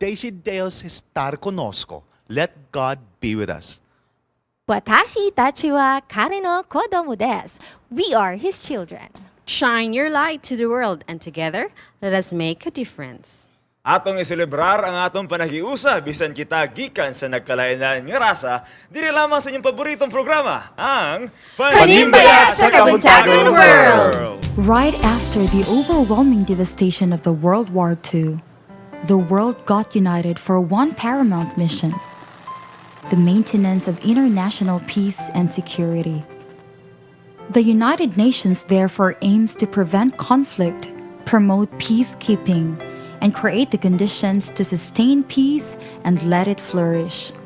deixe Deus estar conosco. Let God be with us. Watashi tachi wa kare no kodomo desu. We are His children. Shine your light to the world, and together, let us make a difference. Atong iselebrar ang atong panagiusa bisan kita gikan sa nagkalainan nga rasa diri lamang sa inyong paboritong programa, ang Panimbaya sa Kabuntagon World! Right after the overwhelming devastation of the World War II, the world got united for one paramount mission: the maintenance of international peace and security. The United Nations therefore aims to prevent conflict, promote peacekeeping, and create the conditions to sustain peace and let it flourish.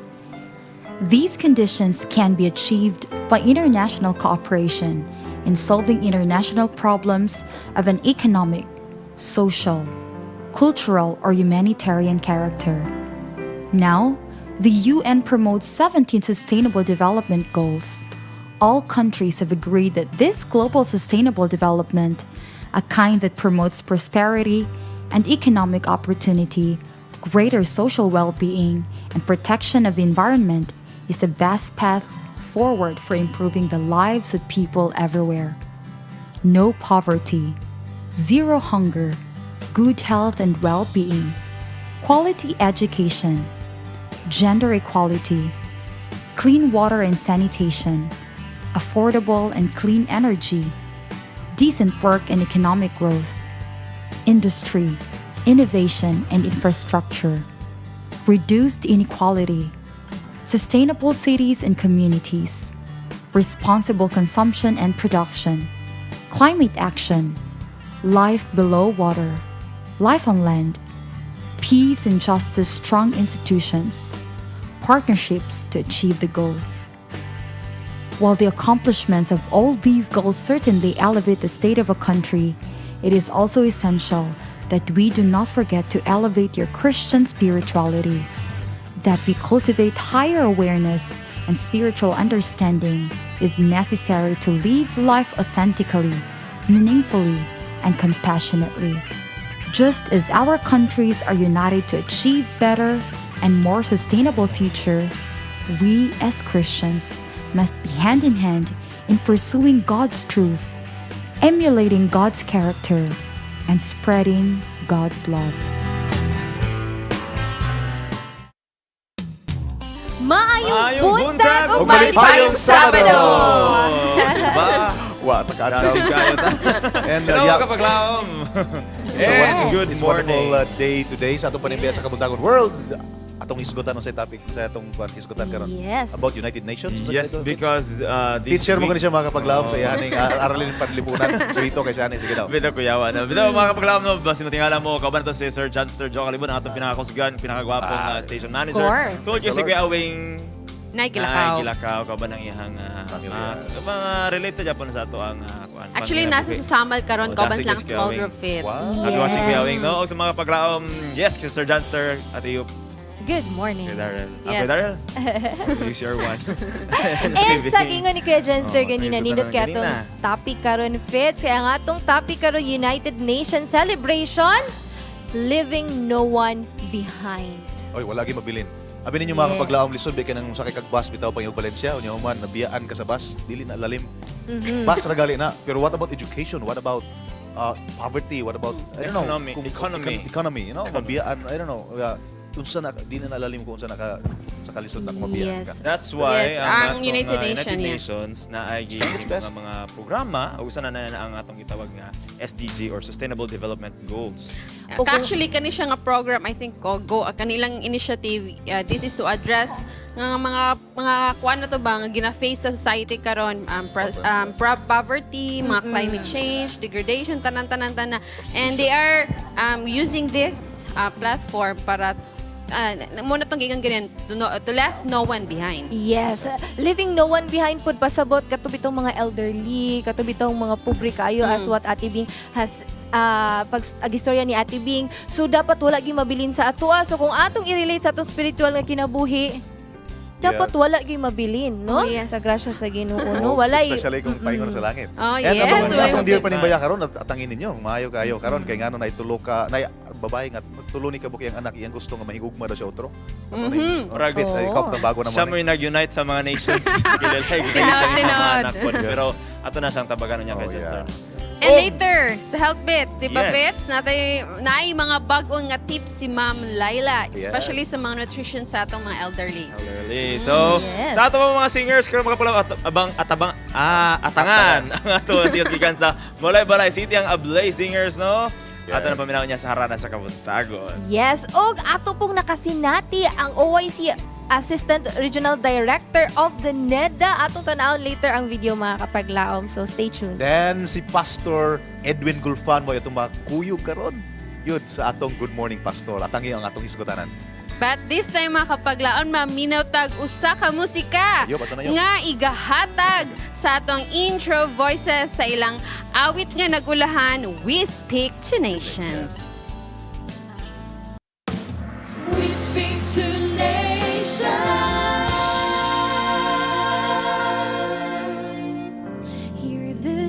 These conditions can be achieved by international cooperation in solving international problems of an economic, social, cultural, or humanitarian character. Now, the UN promotes 17 Sustainable Development Goals. All countries have agreed that this global sustainable development, a kind that promotes prosperity and economic opportunity, greater social well-being, and protection of the environment, is the best path forward for improving the lives of people everywhere. No poverty, zero hunger, good health and well-being, quality education, gender equality, clean water and sanitation, affordable and clean energy, decent work and economic growth, industry, innovation and infrastructure, reduced inequality, sustainable cities and communities, responsible consumption and production, climate action, life below water, life on land, peace and justice, strong institutions, partnerships to achieve the goal. While the accomplishments of all these goals certainly elevate the state of a country, it is also essential that we do not forget to elevate your Christian spirituality, that we cultivate higher awareness and spiritual understanding is necessary to live life authentically, meaningfully, and compassionately. Just as our countries are united to achieve better and more sustainable future, we as Christians must be hand in hand in pursuing God's truth, emulating God's character, and spreading God's love. Maayong buntag o malipayong malipayong Sabado! Ba? Wa, takadlaw. And Hello, yeah, kapaglaom! it's a And good it's wonderful morning! day today sa atong Panimbaya sa Kabuntagon World. Atong isgutan sa topic sa atong isgutan karon Yes. about United Nations. Yes, because Please this share mo week... ko siya mga kapaglaom sa ihaning aralin panlipunan. So ito kay Shani, sige daw. Bida ko yawa na. Bida mga kapaglaom no, basi matingala mo, kauban to si Sir Johnster Joe Calibon, ang atong pinakakusgan, pinakagwapong station manager. course. Tungod kasi Kuya Awing Naigilakaw. kauban ang ihang mga relate na Japan sa ato ang Actually, nasa sa Samal karon Oh, kauban nasa lang si small Kuya group fits. Wow. Happy watching Kuya Yes. Awing, no? O sa mga kapaglaom, yes, kay Sir Johnster at iyo. Good morning. Kay Darrell. Yes. Kay Darrell? Use your one. And sa gingon ni Kuya Jenster Oh, ganina, thanks, nindot Dr. kaya itong Ganina. topic karon fits. Kaya nga itong topic karon United Nations Celebration, Leaving No One Behind. Oy, wala gyud mabilin. Abi ninyo mga Yes. kapaglaom lisod kay kanang sakay kag bus bitaw pang Valencia unya man nabiyaan ka sa bus dili na lalim. Bus ra gali na. Pero what about education? What about poverty? What about I don't know, economy, you know, mabiyaan, I don't know. Unsa na di na nalalim ko unsa naka sa kalisod na mabiyaan ka. Yes. That's why Yes, ang ang atong, United United Nation, yeah. Nations na ay mga programa o usa na ang atong gitawag nga SDG or Sustainable Development Goals. Actually, kani siya nga program, I think, go kanilang initiative, this is to address nga mga kuan na to ba nga gina-face sa society karon, poverty, mga climate change, degradation, tanan. And they are using this platform para muna itong gigang ganyan, to left no one behind. Yes, leaving no one behind pud pasabot katub itong mga elderly, katub itong mga pobre kayo as what Ate Bing has pag agistorya ni Ate Bing. So dapat wala gyud mabilin sa atoa. So kung atong i-relate sa atong spiritual nga kinabuhi, dapat wala gyud mabilin, no? Oh, yes. Sa grasya sa Ginoo, Oh, no? Wala especially kung paingon sa langit. Oh, And yes. atong dear Panimbaya karon atangin ninyo, maayo kayo karon kay ngano na itulo ka na babae nga tulo ni kabuk iyang anak iyang gusto nga mahigugma daw siya otro. Private sa ikaw pang bago naman. Siya mo'y nag-unite sa mga nations. Kilala sa mga Tinod. anak po. Pero ato na siyang tabagan niya kay Chester. And later, sa Health Bits, di ba, Yes. Bits? Naay mga bagong nga tips si Ma'am Laila, especially Yes. sa mga nutrition sa atong mga elderly. So, yes. sa ato mga singers, karon makapulang atangan ang ato siyas gikan sa Balay City ang Ablay Singers, no? Yes. Ato na paminaw niya sa Harana sa Kabuntagon. Yes, og ato pong nakasinati ang OIC Assistant Regional Director of the NEDA. Atong tanawon later ang video mga kapaglaom. So stay tuned. Then si Pastor Edwin Gulfan mo itong mga kuyog karon. Yun sa atong Good Morning Pastor. Atangi ang atong isgutanan. But this time mga kapaglaon, maminaw tag usa ka musika Yo, bato na yo. nga igahatag sa atong intro voices sa ilang awit nga nagulahan, We Speak to Nations. We speak to nations. Hear the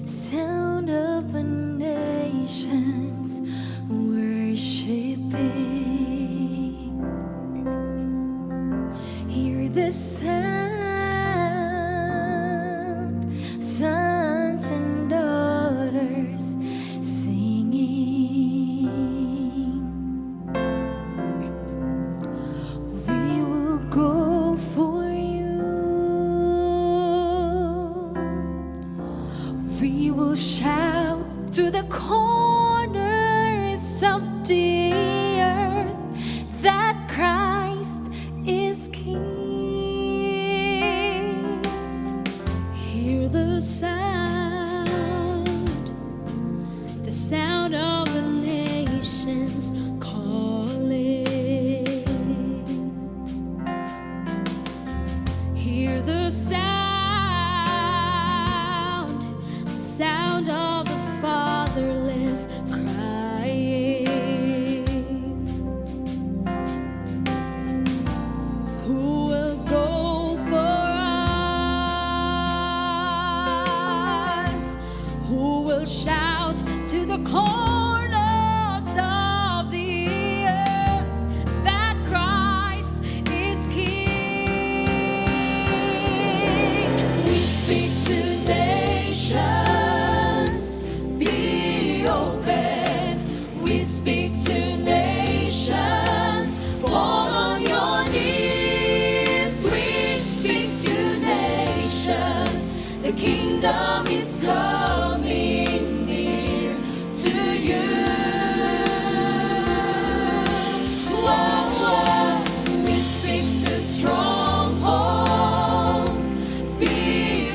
sound of the nations worshiping. Hear the sound, sons and daughters singing. We will go for you. We will shout to the corners of the earth that Christ is King. Hear the sound of the nations calling. Hear the sound of the fatherless crying. Who will go for us? Who will shout to the corners of the earth that Christ is King? We speak to nations, be open. We speak to nations, fall on your knees. We speak to nations, the kingdom is coming near to you. Whoa, whoa. We speak to strongholds, be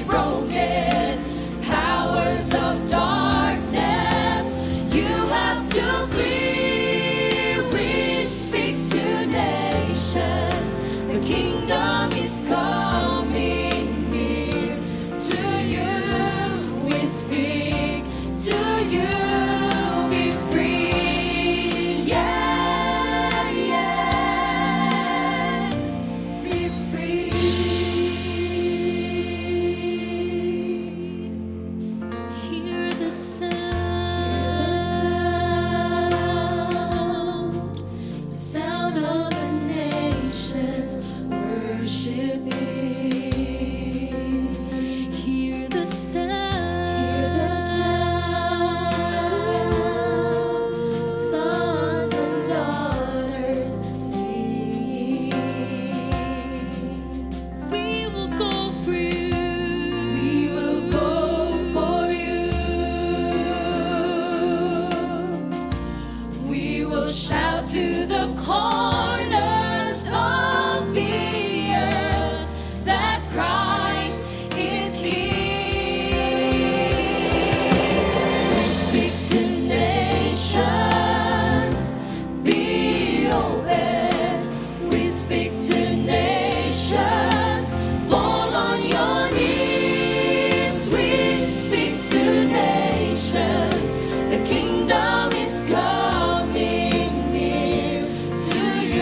broken. Powers of darkness, you have to flee. We speak to nations, the kingdom is coming near to you. We speak to you, be free. Yeah, yeah, be free. Hear the sound of the nations worshiping. Hear the sound, sons and daughters singing. We will go for you. We will go for you. We will shout to the corners of the earth that Christ is King. We speak to nations, be open. We speak to nations, fall on your knees. We speak to nations, the kingdom is coming near to you.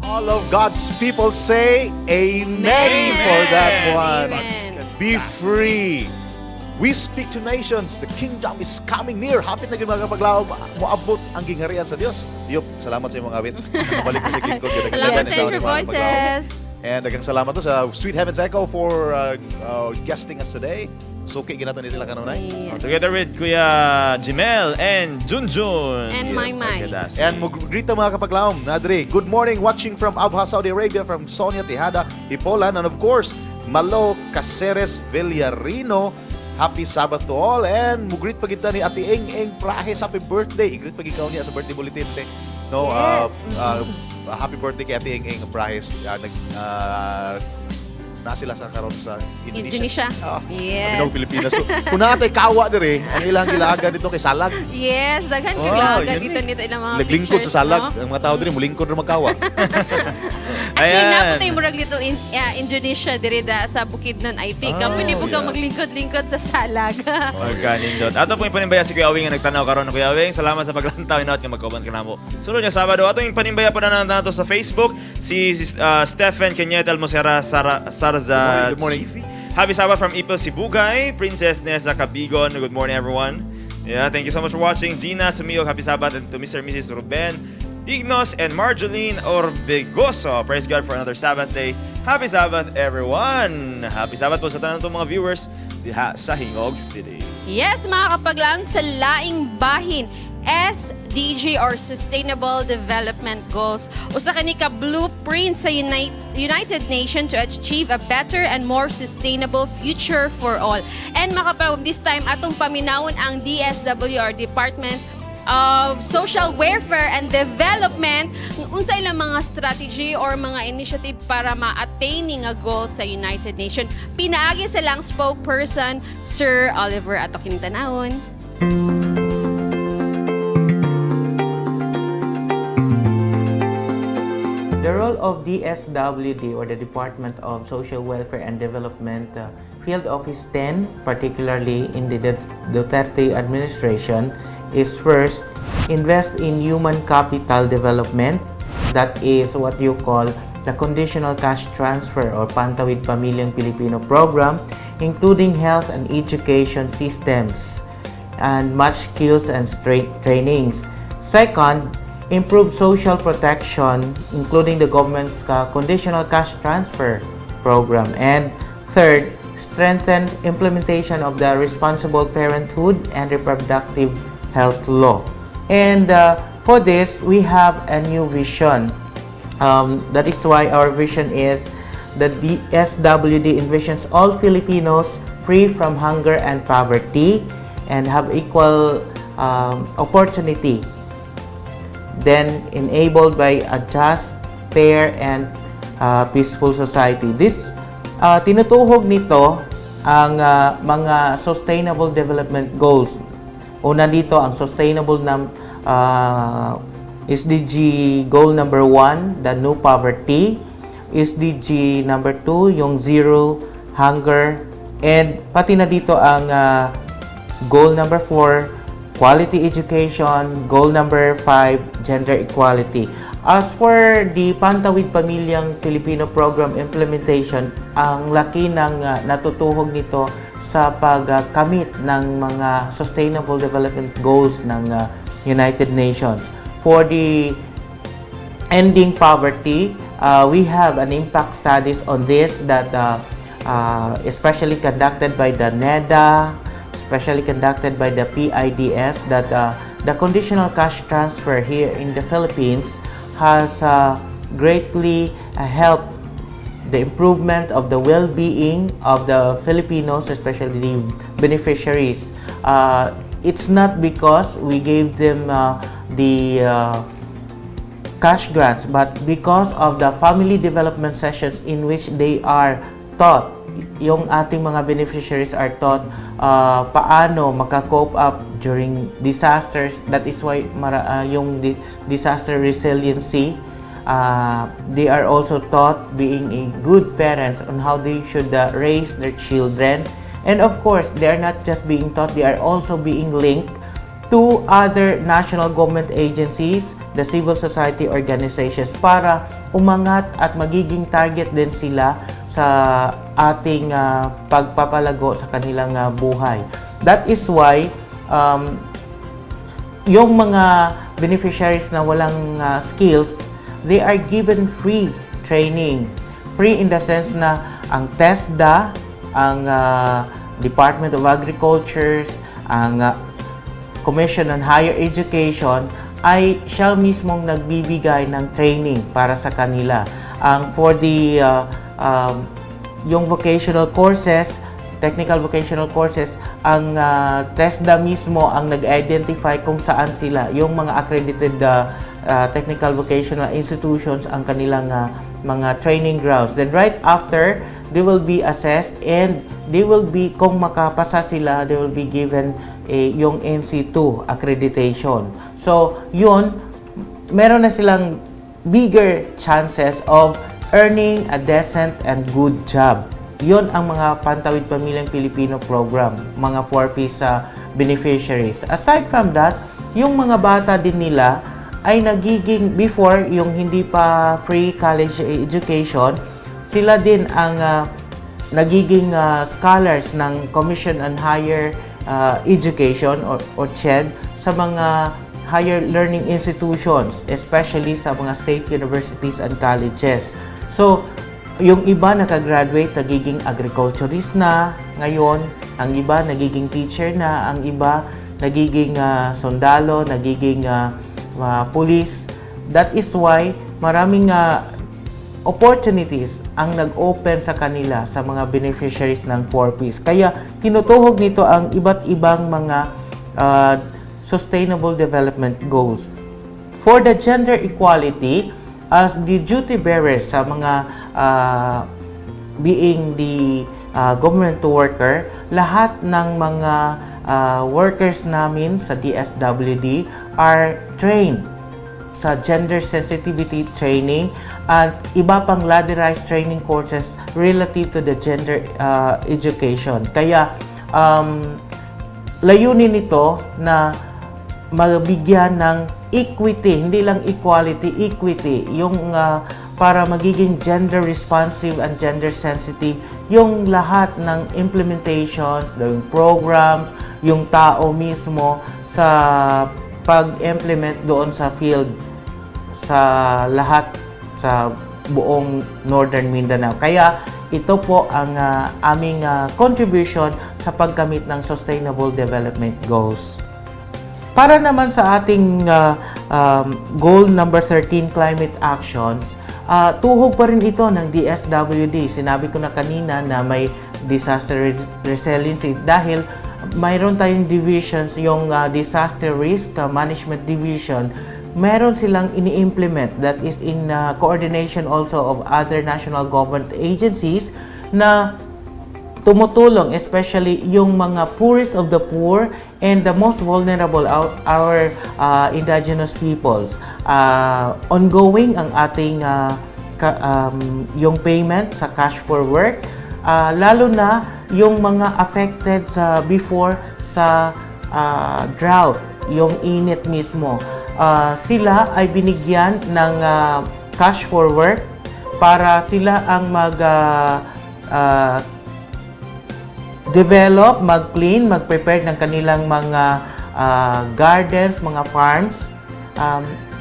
All of God's people say amen for that one. Amen. Be free. We speak to nations. The kingdom is coming near. Hapit na mga kapaglaw. Moabot ang gingharian sa Dios. Diyop, salamat sa iyong mga awit. Nakabalik mo sa King Kong. Salamat sa Central Voices. And dagang salamat to sa Sweet Heavens Echo for guesting us today. Suki ginato ni sila kanunay. Yeah. Together with Kuya Jimel and Junjun. And Maymay. And mugrita mga kapaglaom, Nadri, good morning, watching from Abha, Saudi Arabia, from Sonia Tejada, Ipolan, and of course, Malo Caceres Villarino. Happy Sabbath to all, and mugreet pagita ni Ate Eng Prahes, happy birthday. Igreet pagikaw niya sa birthday bulletin. No, Yes. happy birthday kay Ate Eng Prahes. Na sila sa karon sa Indonesia. Yes. Yes. Pilipinas. So, kung natay kawa dire, ang ilang gilaga dito kay Salag. Yes, daghan Oh, kaglaga yun dito nito ilang mga Naglingkod pictures, sa Salag. no? Ang mga tao dire mulingkod ra magkawa. Actually, Ayan. naputay murag little in Indonesia diri da sa Bukidnon IT. Kampuni po ka yeah. maglingkod-lingkod sa Salag. Magkanindot. Ato po yung panimbaya si Kuya Awing nga nagtanaw karon Kuya Awing. Salamat sa paglantaw inawat nga magkauban ka namo. Sunod nga Sabado ato yung panimbaya pa na nato sa Facebook si Stephen Kenyeta Almosera Sarza. Good morning. Happy Sabbath from Ipil Sibugay, Princess Nessa Cabigon. Good morning everyone. Yeah, thank you so much for watching. Gina Sumiyog, happy Sabbath, and to Mr. and Mrs. Ruben Dignos and Marjoline Orbegoso. Praise God for another Sabbath day. Happy Sabbath everyone. Happy Sabbath po sa tanan ng mga viewers diha sa Hingog City. Yes, mga kapaglang sa laing bahin, SDG or Sustainable Development Goals. Usa ka ni ka blueprint sa United Nations to achieve a better and more sustainable future for all. And mga kapaglang, this time atong paminawon ang DSW or Department of Social Welfare and Development unsa ilang mga strategy or mga initiative para ma-attain nga goal sa United Nations. Pinaagi sa lang spokesperson Sir Oliver ato kining tanawon. The role of DSWD or the Department of Social Welfare and Development Field Office 10, particularly in the Duterte administration, is first, invest in human capital development. That is what you call the conditional cash transfer or Pantawid Pamilyang Pilipino program, including health and education systems and much skills and trainings. Second, improve social protection, including the government's conditional cash transfer program. And third, strengthen implementation of the responsible parenthood and reproductive health law. And for this, we have a new vision. That is why our vision is that the SWD envisions all Filipinos free from hunger and poverty and have equal opportunity, then enabled by a just, fair, and peaceful society. This tinutuhog nito ang mga sustainable development goals. Una dito ang sustainable na SDG goal number 1, the no poverty. SDG number 2, yung zero hunger. And pati na dito ang goal number 4, quality education. Goal number 5, gender equality. As for the Pantawid Pamilyang Pilipino program implementation, ang laki ng natutuhog nito sa pagkamit ng mga sustainable development goals ng United Nations. For the ending poverty, we have an impact studies on this that especially conducted by the NEDA, especially conducted by the PIDS, that the conditional cash transfer here in the Philippines has greatly helped the improvement of the well-being of the Filipinos, especially the beneficiaries. It's not because we gave them the cash grants, but because of the family development sessions in which they are taught, yung ating mga beneficiaries are taught paano maka-cope up during disasters. That is why yung disaster resiliency, they are also taught being a good parents on how they should raise their children. And of course, they are not just being taught, they are also being linked to other national government agencies, the civil society organizations para umangat at magiging target din sila sa ating pagpapalago sa kanilang buhay. That is why yung mga beneficiaries na walang skills, they are given free training. Free in the sense na ang TESDA, ang Department of Agriculture, ang Commission on Higher Education ay siya mismong nagbibigay ng training para sa kanila. For the yung vocational courses, technical vocational courses, ang TESDA mismo ang nag-identify kung saan sila, yung mga accredited technical vocational institutions ang kanilang mga training grounds. Then right after, they will be assessed and they will be, kung makapasa sila, they will be given yung NC2 accreditation. So, yun, meron na silang bigger chances of earning a decent and good job. Yun ang mga Pantawid Pamilyang Pilipino program, mga 4Ps beneficiaries. Aside from that, yung mga bata din nila ay nagiging, before yung hindi pa free college education, sila din ang nagiging scholars ng Commission on Higher Education or CHED sa mga higher learning institutions, especially sa mga state universities and colleges. So, yung iba nakagraduate, nagiging agriculturist na ngayon, ang iba nagiging teacher na, ang iba nagiging sundalo, nagiging police. That is why maraming opportunities ang nag-open sa kanila sa mga beneficiaries ng 4Ps. Kaya tinutuhog nito ang iba't ibang mga sustainable development goals. For the gender equality, as the duty bearers sa mga being the government worker, lahat ng mga workers namin sa DSWD are trained sa gender sensitivity training at iba pang ladderized training courses relative to the gender education. Kaya layunin nito na mabigyan ng equity, hindi lang equality, equity, yung para magiging gender responsive and gender sensitive yung lahat ng implementations, yung programs, yung tao mismo sa pag-implement doon sa field sa lahat sa buong Northern Mindanao. Kaya ito po ang aming contribution sa pagkamit ng Sustainable Development Goals. Para naman sa ating goal number 13, climate actions, tuhog pa rin ito ng DSWD. Sinabi ko na kanina na may disaster resiliency dahil mayroon tayong divisions, yung disaster risk management division, meron silang ini-implement that is in coordination also of other national government agencies na tumutulong, especially yung mga poorest of the poor and the most vulnerable our indigenous peoples. Ongoing ang ating yung payment sa cash for work, lalo na yung mga affected sa before sa drought, yung init mismo. Sila ay binigyan ng cash for work para sila ang develop, mag-clean, mag-prepare ng kanilang mga gardens, mga farms.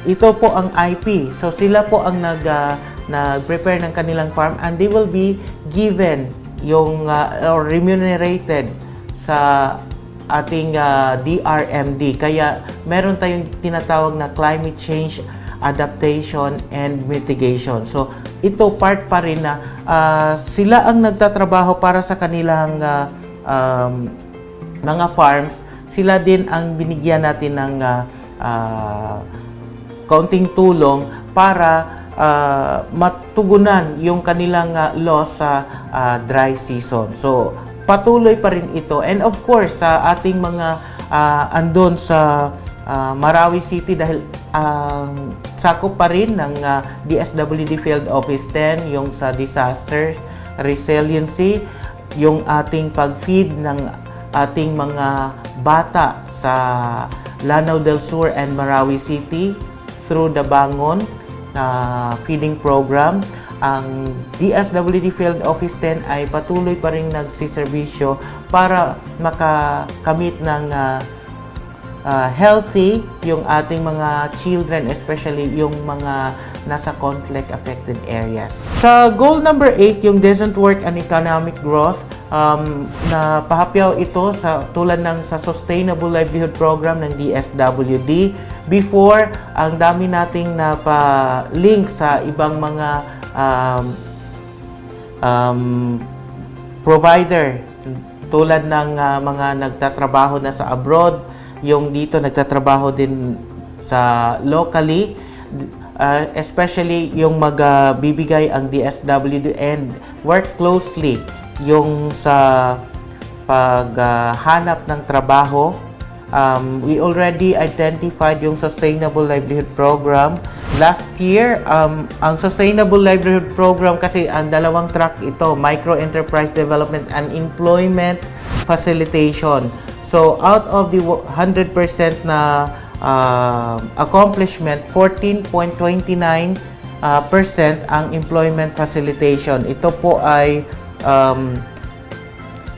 Ito po ang IP. So sila po ang nag-prepare ng kanilang farm and they will be given yung or remunerated sa ating DRMD. Kaya meron tayong tinatawag na climate change adaptation and mitigation. So ito part pa rin na sila ang nagtatrabaho para sa kanilang mga farms. Sila din ang binigyan natin ng kaunting tulong para matugunan yung kanilang loss sa dry season. So patuloy pa rin ito. And of course, sa ating mga andon sa Marawi City, dahil sakop pa rin ng DSWD Field Office 10, yung sa disaster resiliency, yung ating pag-feed ng ating mga bata sa Lanao del Sur and Marawi City. through the Bangon feeding program. Ang DSWD Field Office 10 ay patuloy pa rin nagsiservisyo para makakamit ng healthy yung ating mga children, especially yung mga nasa conflict-affected areas. Sa goal number 8, yung decent work and economic growth, na pahapyaw ito sa tulad ng sa Sustainable Livelihood Program ng DSWD. Before, ang dami nating napa-link sa ibang mga provider tulad ng mga nagtatrabaho na sa abroad, yung dito nagtatrabaho din sa locally, especially yung magbibigay ang DSWD and work closely yung sa paghanap ng trabaho. We already identified yung Sustainable Livelihood Program. Last year, ang Sustainable Livelihood Program kasi ang dalawang track ito, Micro Enterprise Development and Employment Facilitation. So, out of the 100% na accomplishment, 14.29% ang employment facilitation. Ito po ay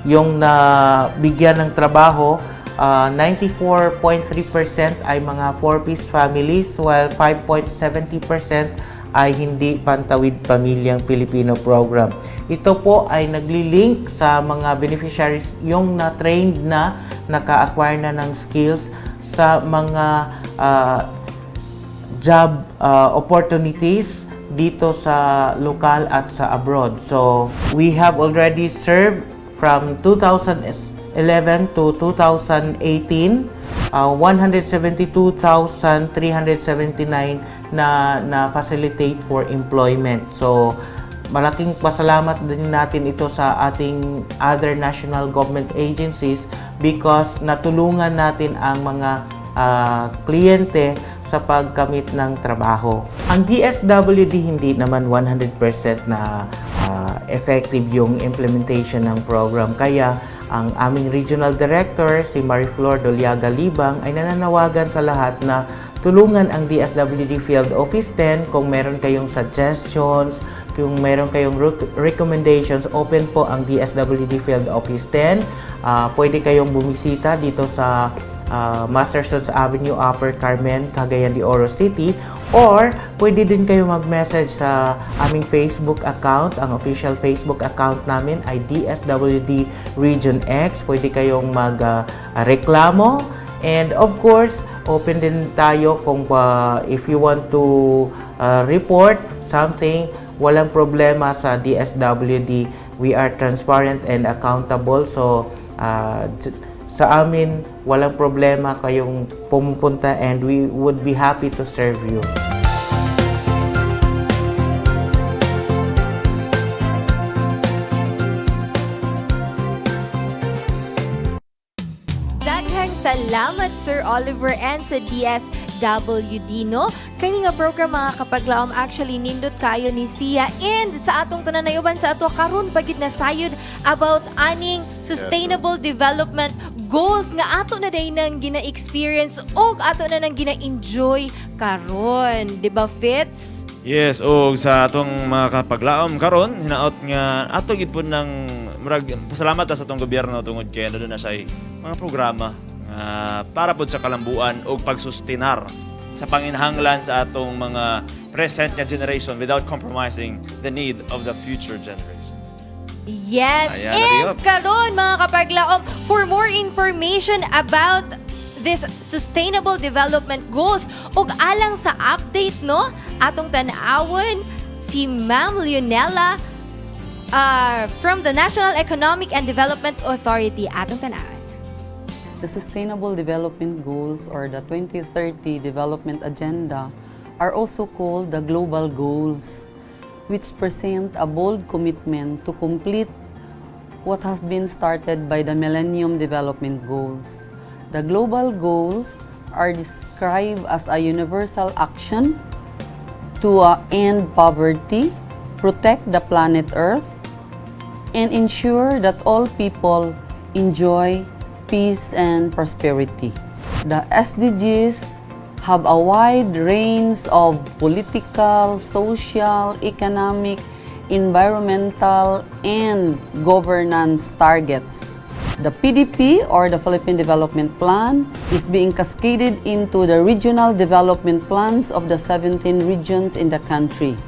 yung nabigyan ng trabaho. 94.3% ay mga 4-piece families, while 5.70% ay hindi pantawid pamilyang Pilipino program. Ito po ay nagli-link sa mga beneficiaries yung na-trained na, naka-acquire na ng skills sa mga job opportunities dito sa lokal at sa abroad. So, we have already served from 2011 to 2018, 172,379 na facilitate for employment. So, malaking pasalamat din natin ito sa ating other national government agencies because natulungan natin ang mga kliyente sa pagkamit ng trabaho. Ang DSWD hindi naman 100% na effective yung implementation ng program. Kaya ang aming regional director, si Mariflor Doliaga Libang, ay nananawagan sa lahat na tulungan ang DSWD Field Office 10 kung meron kayong suggestions, kung meron kayong recommendations, open po ang DSWD Field Office 10. Pwede kayong bumisita dito sa Mastersons Avenue, Upper Carmen, Cagayan de Oro City, or pwede din kayo mag-message sa aming Facebook account. Ang official Facebook account namin ay DSWD Region X. Pwede kayong mag-reklamo, and of course, open din tayo kung if you want to report something, walang problema sa DSWD. We are transparent and accountable. So, sa amin, walang problema kayong pumupunta and we would be happy to serve you. Daghang salamat, Sir Oliver, and sa DSWD, no? Kani nga program mga kapaglaom, actually nindot kayo ni Sia, and sa atong tanan na uban sa ato karon pagid na sayod about aning sustainable development goals nga ato na day nang gina-experience o ato na nang gina-enjoy karon, di ba, Fitz? Yes, o sa atong mga kapaglaom karon, hinaot nga ato gid po ng pasalamat sa atong gobyerno tungod kay ano na siya mga programa para pod sa kalambuan o pagsustinar sa panginhanglan sa atong mga present nga generation without compromising the need of the future generation. Yes, Ayan, and karon mga kapaglaom, for more information about this sustainable development goals ug alang sa update, no, atong tan-awon si Ma'am Leonela from the National Economic and Development Authority. Atong tan-awon. The Sustainable Development Goals or the 2030 Development Agenda are also called the Global Goals, which present a bold commitment to complete what has been started by the Millennium Development Goals. The Global Goals are described as a universal action to end poverty, protect the planet Earth, and ensure that all people enjoy peace and prosperity. The SDGs have a wide range of political, social, economic, environmental, and governance targets. The PDP, or the Philippine Development Plan, is being cascaded into the regional development plans of the 17 regions in the country.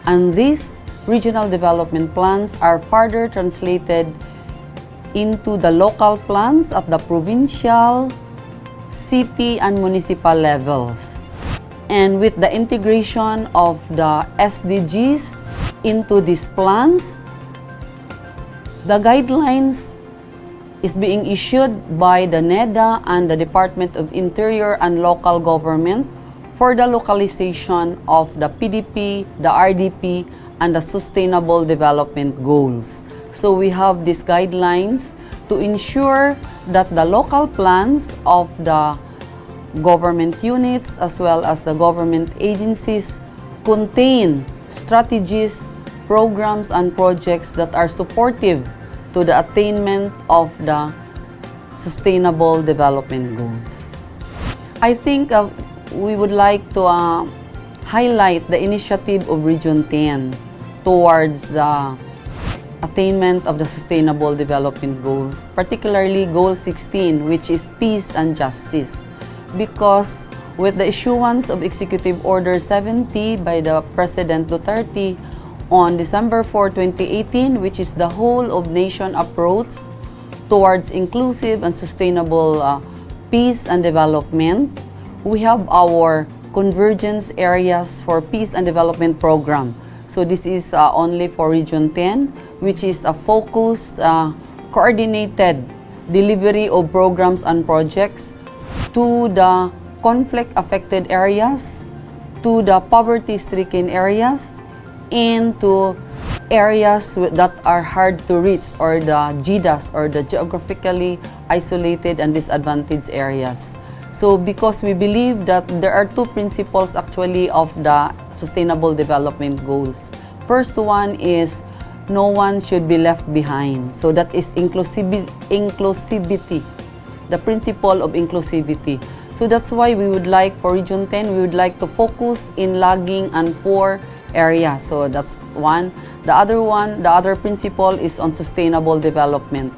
And these regional development plans are further translated into the local plans of the provincial, city, and municipal levels. And with the integration of the SDGs into these plans, the guidelines is being issued by the NEDA and the Department of Interior and Local Government for the localization of the PDP, the RDP, and the Sustainable Development Goals. So we have these guidelines to ensure that the local plans of the government units as well as the government agencies contain strategies, programs, and projects that are supportive to the attainment of the Sustainable Development Goals. I think we would like to highlight the initiative of Region 10 towards the attainment of the Sustainable Development Goals, particularly Goal 16, which is peace and justice. Because with the issuance of Executive Order 70 by the President Duterte on December 4, 2018, which is the whole of nation approach towards inclusive and sustainable peace and development, we have our convergence areas for peace and development program. So this is only for Region 10, which is a focused, coordinated delivery of programs and projects to the conflict-affected areas, to the poverty-stricken areas, and to areas that are hard to reach, or the GDAS, or the geographically isolated and disadvantaged areas. So because we believe that there are two principles actually of the Sustainable Development Goals. First one is no one should be left behind. So that is inclusivity, the principle of inclusivity. So that's why we would like, for Region 10, we would like to focus in lagging and poor areas. So that's one. The other principle is on sustainable development,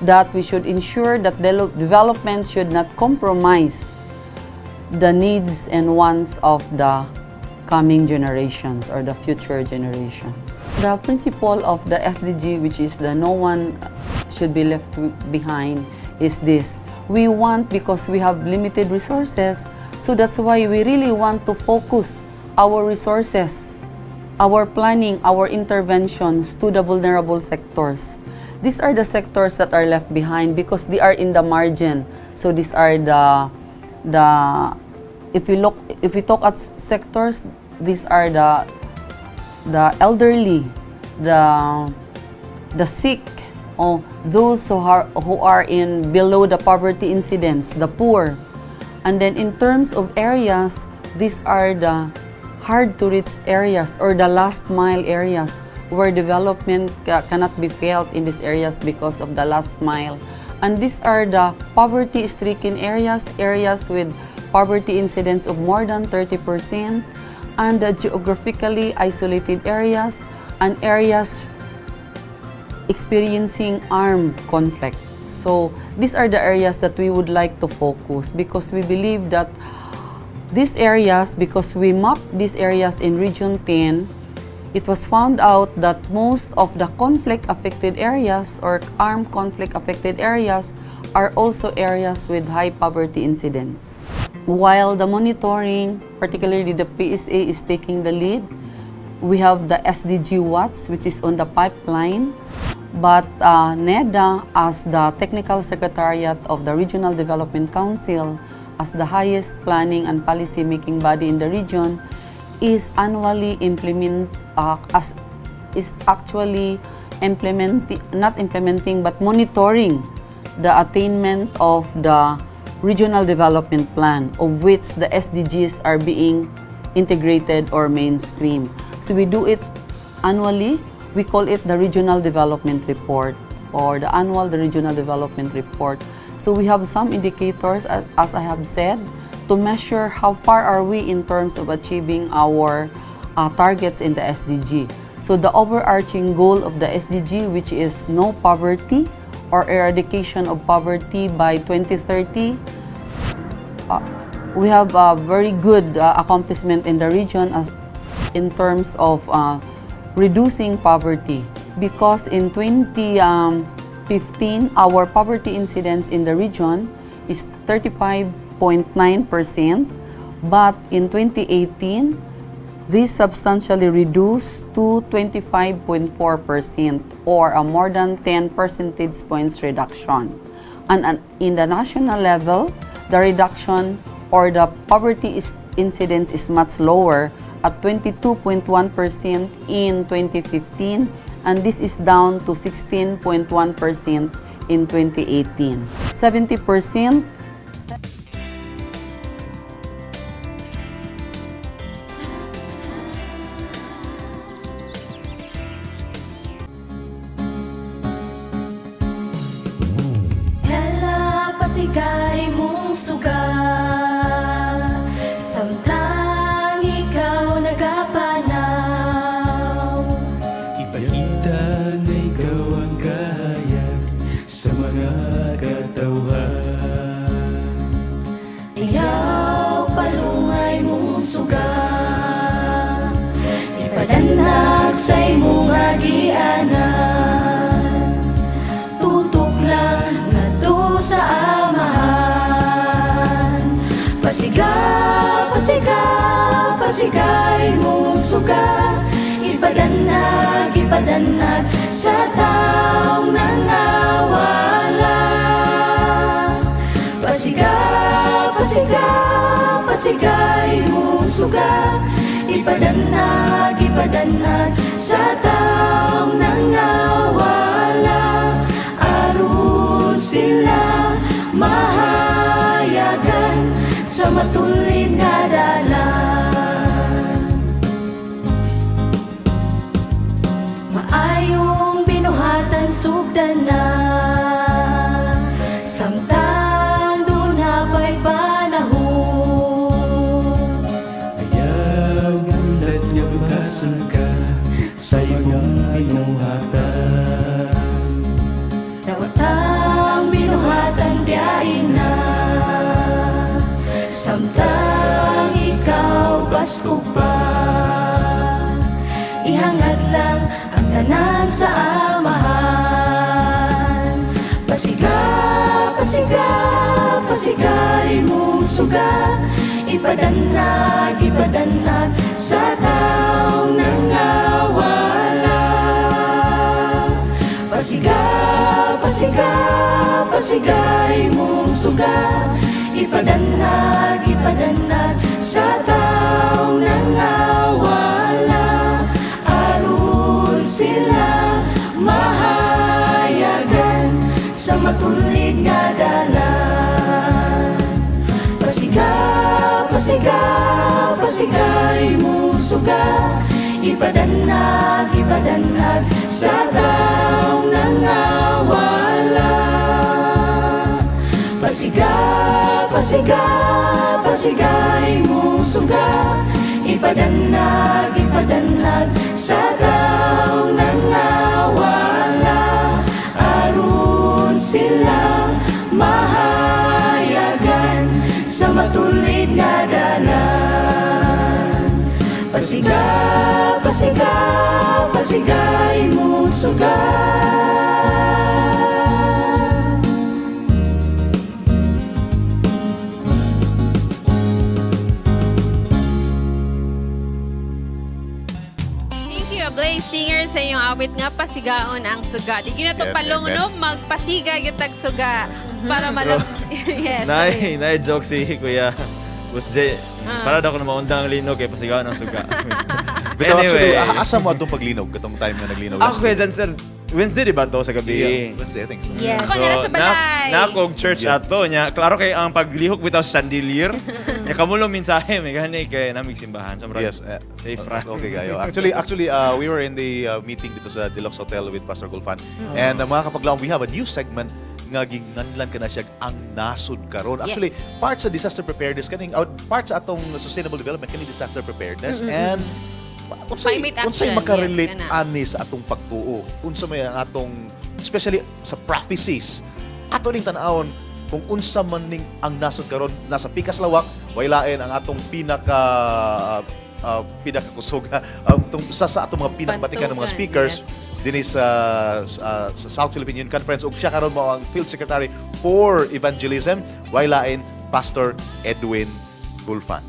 that we should ensure that development should not compromise the needs and wants of the coming generations or the future generations. The principle of the SDG, which is the no one should be left behind, is this. We want, because we have limited resources, so that's why we really want to focus our resources, our planning, our interventions to the vulnerable sectors. These are the sectors that are left behind because they are in the margin. So these are if we talk at sectors, these are the elderly, the sick, or those who are in below the poverty incidence, the poor. And then in terms of areas, these are the hard to reach areas or the last mile areas where development cannot be felt in these areas because of the last mile. And these are the poverty-stricken areas, areas with poverty incidence of more than 30%, and the geographically isolated areas and areas experiencing armed conflict. So these are the areas that we would like to focus, because we believe that these areas, because we mapped these areas in Region 10, it was found out that most of the conflict-affected areas or armed conflict-affected areas are also areas with high poverty incidence. While the monitoring, particularly the PSA, is taking the lead, we have the SDG Watch, which is on the pipeline. But NEDA, as the Technical Secretariat of the Regional Development Council, as the highest planning and policy-making body in the region, is annually monitoring the attainment of the Regional Development Plan, of which the SDGs are being integrated or mainstream. So we do it annually. We call it the Regional Development Report, or the Regional Development Report. So we have some indicators, as I have said, to measure how far are we in terms of achieving our targets in the SDG. So the overarching goal of the SDG, which is no poverty or eradication of poverty by 2030, we have a very good accomplishment in the region in terms of reducing poverty. Because in 2015, our poverty incidence in the region is 35.9%, but in 2018, this substantially reduced to 25.4% or a more than 10 percentage points reduction. And in the national level, the reduction or the poverty incidence is much lower at 22.1% in 2015, and this is down to 16.1% in 2018. 70% Hala, pasigay mong suga, samtang ikaw nagapanaw. Ipakita na ikaw ang kahayag sa mga katawan. Ayaw palungay mong suga, ipadanag sa imong agianan. Tutok lang na to sa amahan. Pasiga, pasiga, pasigay mong suga, ipadanag, ipadanag sa taong nangawala. Pasiga, pasiga, pasigay mong suga, ipadanag, ipadanag sa taong nangawala. Aron sila mahayagan sa matulid nga dalan. Maayong binuhatan sugdan na, samtang doon na pa'y panahon. Ayaw ulat nga butasan ka sa iyong binuhatan. Nawatang binuhatan biyain na, samtang ikaw basko pa. Ihangad lang ang tanan sa amahan. Pasiga, pasiga, pasigay mong suga, ipadanag, ipadanag sa taong nangawala. Pasiga, pasiga, pasigay mong suga, ipadanag, ipadanag sa taong nangawala. Aron sila mahayagan sa matulid nga dalan. Pasiga, pasiga, pasigay mong suga, ipadanag, ipadanag sa taong nangawala. Pasiga, pasiga, pasigay mong suga, ipadanag, ipadanag sa taong nangawala. Aron sila mahayagan sa matulid nga dalan. Pasiga, pasiga, pasigay mong suga. Blaze Singer sa iyong awit nga pasigaon ang suga. Di na to Yes, palong yes, no, magpasiga gitag suga para malam. Yes. Nay joke si Kuya Boss J. Para daw ko na maundang linog kay pasigawan ng suga. Pero actually, Anyway. asa mo atong paglinog? Katong time na naglinog. Ako kaya dyan, sir. Wednesday, di ba to sa gabi? Yeah, Wednesday, I think so. Yes. Ako nara sa balay. Nakog church Yeah. ato niya. Klaro kay ang paglihok bitaw sa chandelier. Nya kamulong mensahe may gani kay namig simbahan. So, Yes. safe ra. Okay kayo. Actually, we were in the meeting dito sa Deluxe Hotel with Pastor Gulfan. And mga kapaglaong, we have a new segment nga ginganlan ka na siya ang nasod karon. Yes. Actually, part sa disaster preparedness kaning part sa atong sustainable development kaning disaster preparedness and Climate unsay action, makarelate yes, kana. ani sa atong pagtuo. Unsa may ang atong especially sa prophecies. Ato ning tan-awon kung unsa man ning ang nasod karon nasa pikas lawak, way lain ang atong pinakakusog sa atong mga pinakbatikan ng mga speakers dinhi sa South Philippine Union Conference ug siya karon mao ang Field Secretary for Evangelism, way lain Pastor Edwin Gulfan.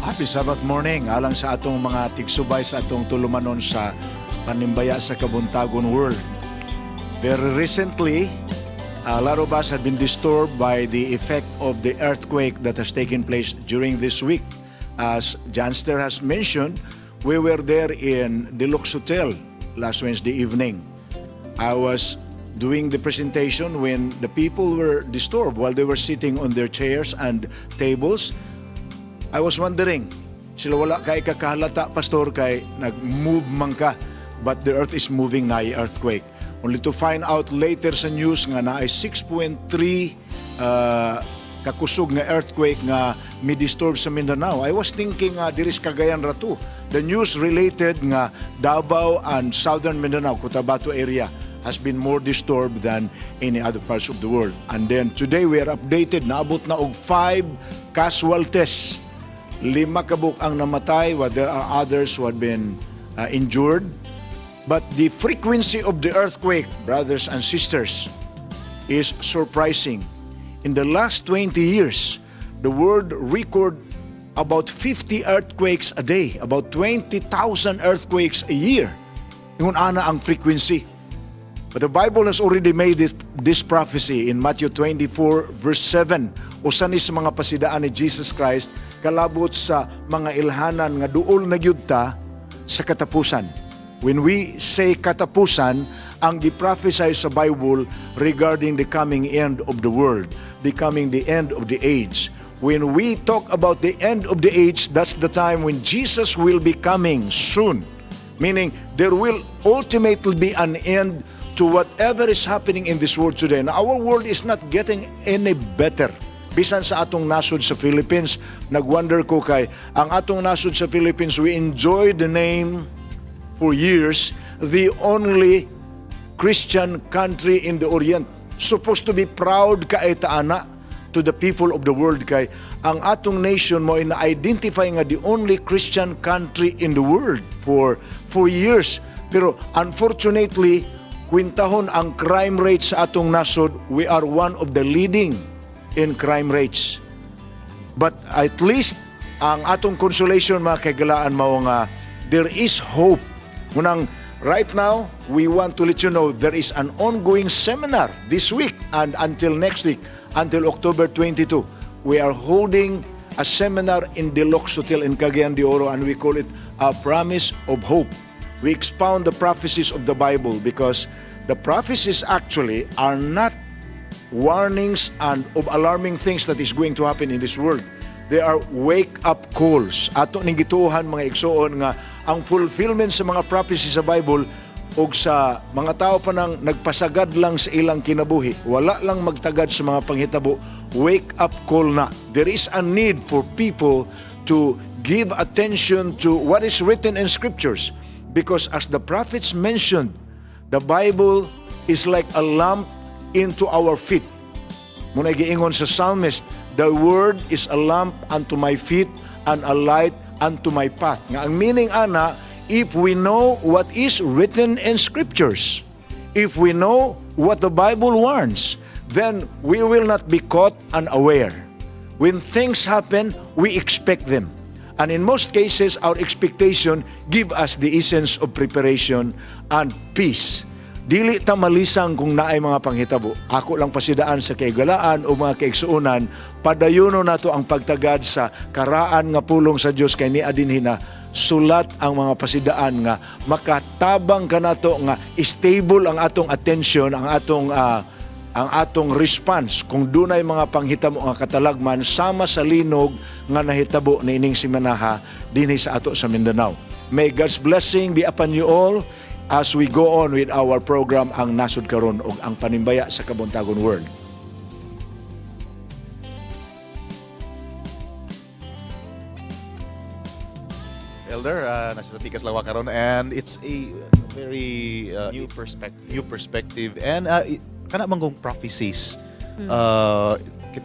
Happy Sabbath morning alang sa atong mga tigsubay sa atong tulumanon sa Panimbaya sa Kabuntagon world. Very recently, a lot of us have been disturbed by the effect of the earthquake that has taken place during this week. As Janster has mentioned, we were there in Deluxe Hotel last Wednesday evening. I was doing the presentation when the people were disturbed while they were sitting on their chairs and tables. I was wondering, sila wala kay kakahalata, Pastor, kay nag-move man ka, but the earth is moving na earthquake. Only to find out later sa news nga na ay 6.3 kakusog nga earthquake nga mi-disturb sa Mindanao. I was thinking diris Cagayan ra to. The news related nga Davao and Southern Mindanao, Cotabato area has been more disturbed than any other parts of the world. And then today we are updated, naabot na og 5 casualties. 5 kabuk ang namatay, while there are others who had been injured. But the frequency of the earthquake, brothers and sisters, is surprising. In the last 20 years, the world recorded about 50 earthquakes a day, about 20,000 earthquakes a year. Yun ana ang frequency. But the Bible has already made this prophecy in Matthew 24 verse 7. Usa ni sa mga pasidaan ni Jesus Christ kalabot sa mga ilhanan nga duol na gyud ta sa katapusan. When we say katapusan, ang giprophesy sa Bible regarding the coming end of the world, becoming the end of the age. When we talk about the end of the age, that's the time when Jesus will be coming soon. Meaning, there will ultimately be an end to whatever is happening in this world today. Now, our world is not getting any better. Bisan sa atong nasod sa Philippines, nagwonder ko kay, ang atong nasod sa Philippines, we enjoy the name for years, the only Christian country in the Orient. Supposed to be proud kay taana to the people of the world kay ang atong nation mo na-identify nga the only Christian country in the world for years. Pero unfortunately, kwintahon ang crime rate sa atong nasod, we are one of the leading in crime rates. But at least ang atong consolation mga kagalaan mao nga there is hope. Munang right now, we want to let you know there is an ongoing seminar this week and until next week, until October 22. We are holding a seminar in Deluxe Hotel in Cagayan de Oro and we call it a promise of hope. We expound the prophecies of the Bible because the prophecies actually are not warnings and of alarming things that is going to happen in this world. They are wake-up calls. Ato ning gituohan mga igsoon nga ang fulfillment sa mga prophecies sa Bible og sa mga tao pa nang nagpasagad lang sa ilang kinabuhi, wala lang magtagad sa mga panghitabo, wake-up call na. There is a need for people to give attention to what is written in scriptures because as the prophets mentioned, the Bible is like a lamp into our feet. Muna giingon sa psalmist, the word is a lamp unto my feet and a light unto my path. Nga ang meaning ana, if we know what is written in scriptures, if we know what the Bible warns, then we will not be caught unaware. When things happen, we expect them. And in most cases, our expectation give us the essence of preparation and peace. Dili ta malisang kung naay mga panghitabo. Ako lang pasidaan sa kaigalaan o mga kaigsuunan, padayono nato ang pagtagad sa karaan nga pulong sa Dios kay niya dinhi na sulat ang mga pasidaan nga makatabang ka nato nga stable ang atong attention, ang atong ang atong response kung dunay mga panghitabo nga katalagman sama sa linog nga nahitabo ni ining simanaha dinhi sa ato sa Mindanao. May God's blessing be upon you all as we go on with our program ang Nasud Karon ug ang Panimbaya sa Kabuntagon World. Elder, nasa sa Pikas Lawa karon, and it's a very new perspective and kana manggong prophecies.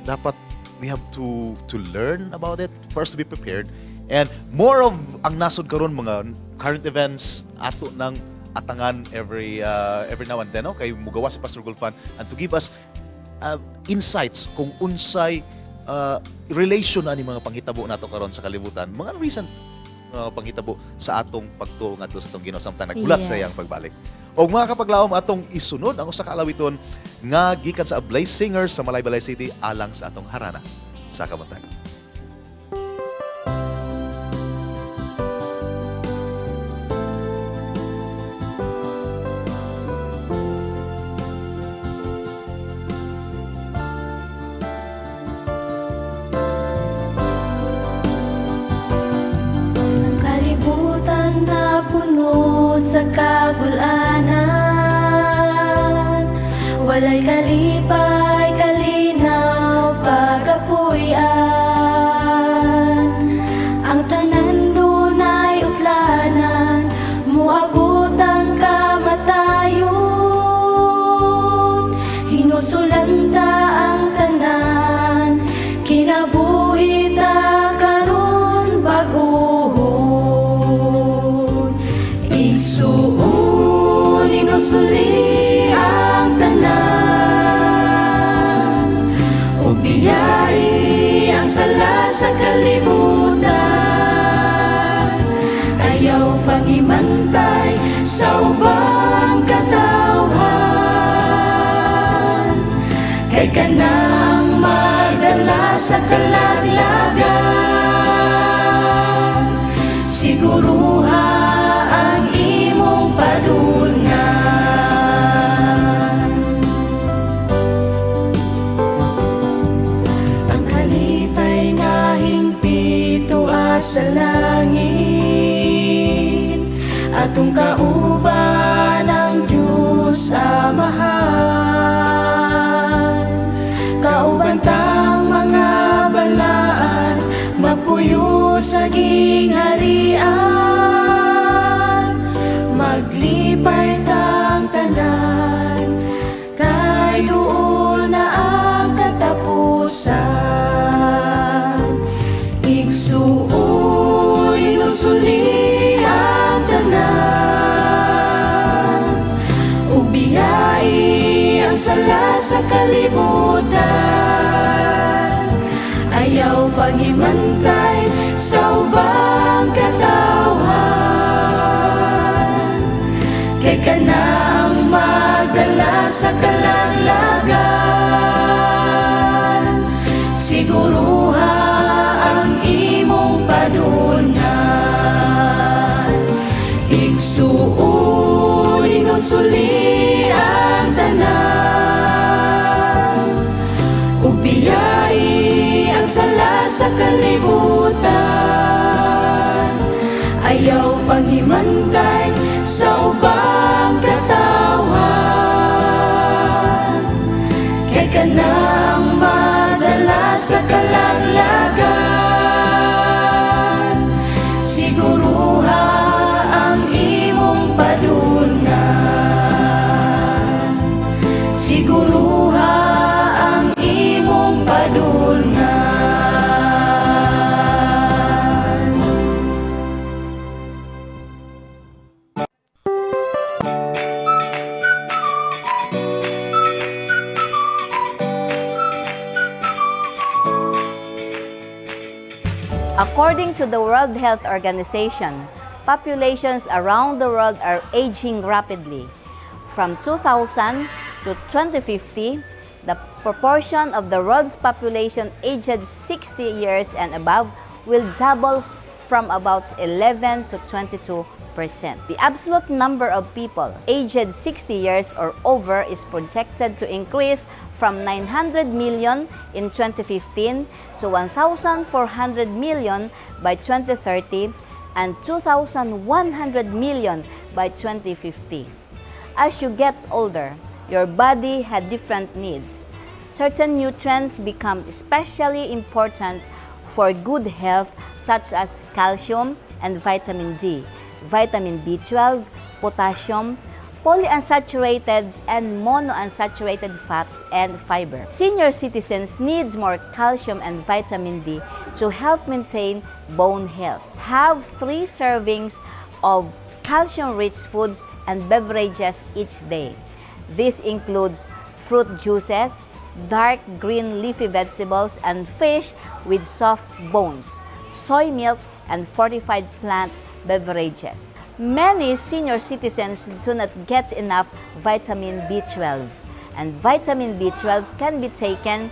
Dapat we have to learn about it, first to be prepared, and more of ang nasod karon mga current events ato ng atangan every now and then, okay, mugawa si Pastor Gulfan and to give us insights kung unsay relation ani mga panghitabo nato karon sa kalibutan, mga recent panghitabo sa atong pagtuo ngadto sa atong Ginoo samtang nagbulat sa iyang pagbalik. Og mga kapaglaom atong isunod ang usa ka alawiton nga gikan sa Ablaze Singers sa Malaybalay City alang sa atong Harana sa Kabuntagon. Kalibutan na puno sa kagulanan, walay kalipay, kalinaw, pagapuyan. Ang tanan dunay utlanan, muabot ang kamatayon. Hinusulanta ang tanan, kinabuhi ta karon baguhon. Igsuon, inusuli ang tanan, ug biyai ang sala sa kalibutan. Ayaw paghimantay sa ubang katawhan, kay kanang magdala sa kalaglagan. Siguruha ang imong padulngan. Ang kalipay nga hingpito sa langit, atong kauban ang Diyos Amahan. Kauban tang mga balaan, magpuyo sa gingharian. Maglipay tang tanan, kay duol na ang katapusan. Igsuon, inusuli ang tanan, ug biyai ang sala sa kalibutan. Ayaw paghimantay sa ubang katawhan, kay kanang magdala sa kalaglagan. Siguruha ang imong padulngan. Igsuon, inusuli ang tanan, ug biyai ang sala sa kalibutan. Ayaw paghimantay sa ubang katawhan, kay kanang madala sa kalaglagan. Siguruha ang imong padulngan. Siguruha ang imong padulngan. According to the World Health Organization, populations around the world are aging rapidly. From 2000 to 2050, the proportion of the world's population aged 60 years and above will double from about 11 to 22%. The absolute number of people aged 60 years or over is projected to increase from 900 million in 2015 to 1,400 million by 2030 and 2,100 million by 2050. As you get older, your body had different needs. Certain nutrients become especially important for good health, such as calcium and vitamin D, vitamin B12, potassium, polyunsaturated and monounsaturated fats, and fiber. Senior citizens need more calcium and vitamin D to help maintain bone health. Have 3 servings of calcium-rich foods and beverages each day. This includes fruit juices, dark green leafy vegetables, and fish with soft bones, soy milk, and fortified plant beverages. Many senior citizens do not get enough vitamin B12, and vitamin B12 can be taken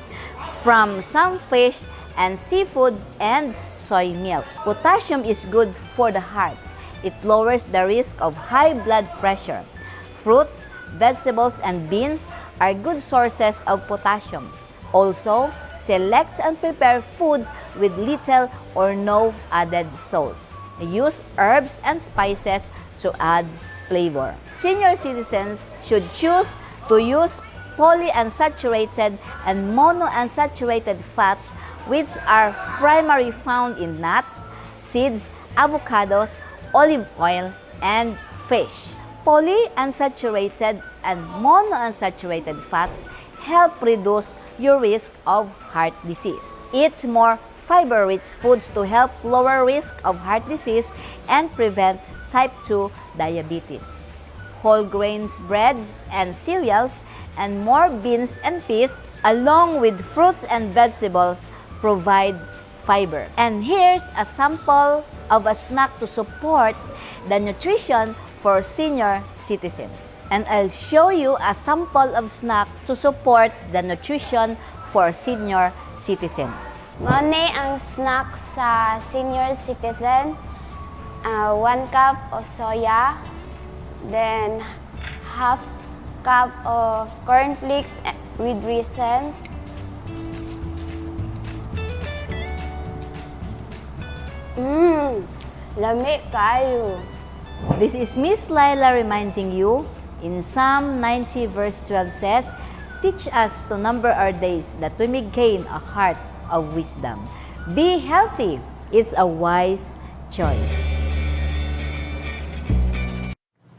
from some fish and seafood and soy milk. Potassium is good for the heart. It lowers the risk of high blood pressure. Fruits, vegetables, and beans are good sources of potassium. Also, select and prepare foods with little or no added salt. Use herbs and spices to add flavor. Senior citizens should choose to use polyunsaturated and monounsaturated fats, which are primarily found in nuts, seeds, avocados, olive oil, and fish. Polyunsaturated and monounsaturated fats help reduce your risk of heart disease. Eat more fiber-rich foods to help lower risk of heart disease and prevent type 2 diabetes. Whole grains, breads, and cereals, and more beans and peas, along with fruits and vegetables, provide fiber. And here's a sample of a snack to support the nutrition for senior citizens. And I'll show you a sample of snack to support the nutrition for senior citizens. Money ang snack sa senior citizen, 1 cup of soya, then half cup of cornflakes with raisins, lami kayo. This is Miss Laila reminding you, in Psalm 90 verse 12 says, "Teach us to number our days that we may gain a heart of wisdom." Be healthy. It's a wise choice.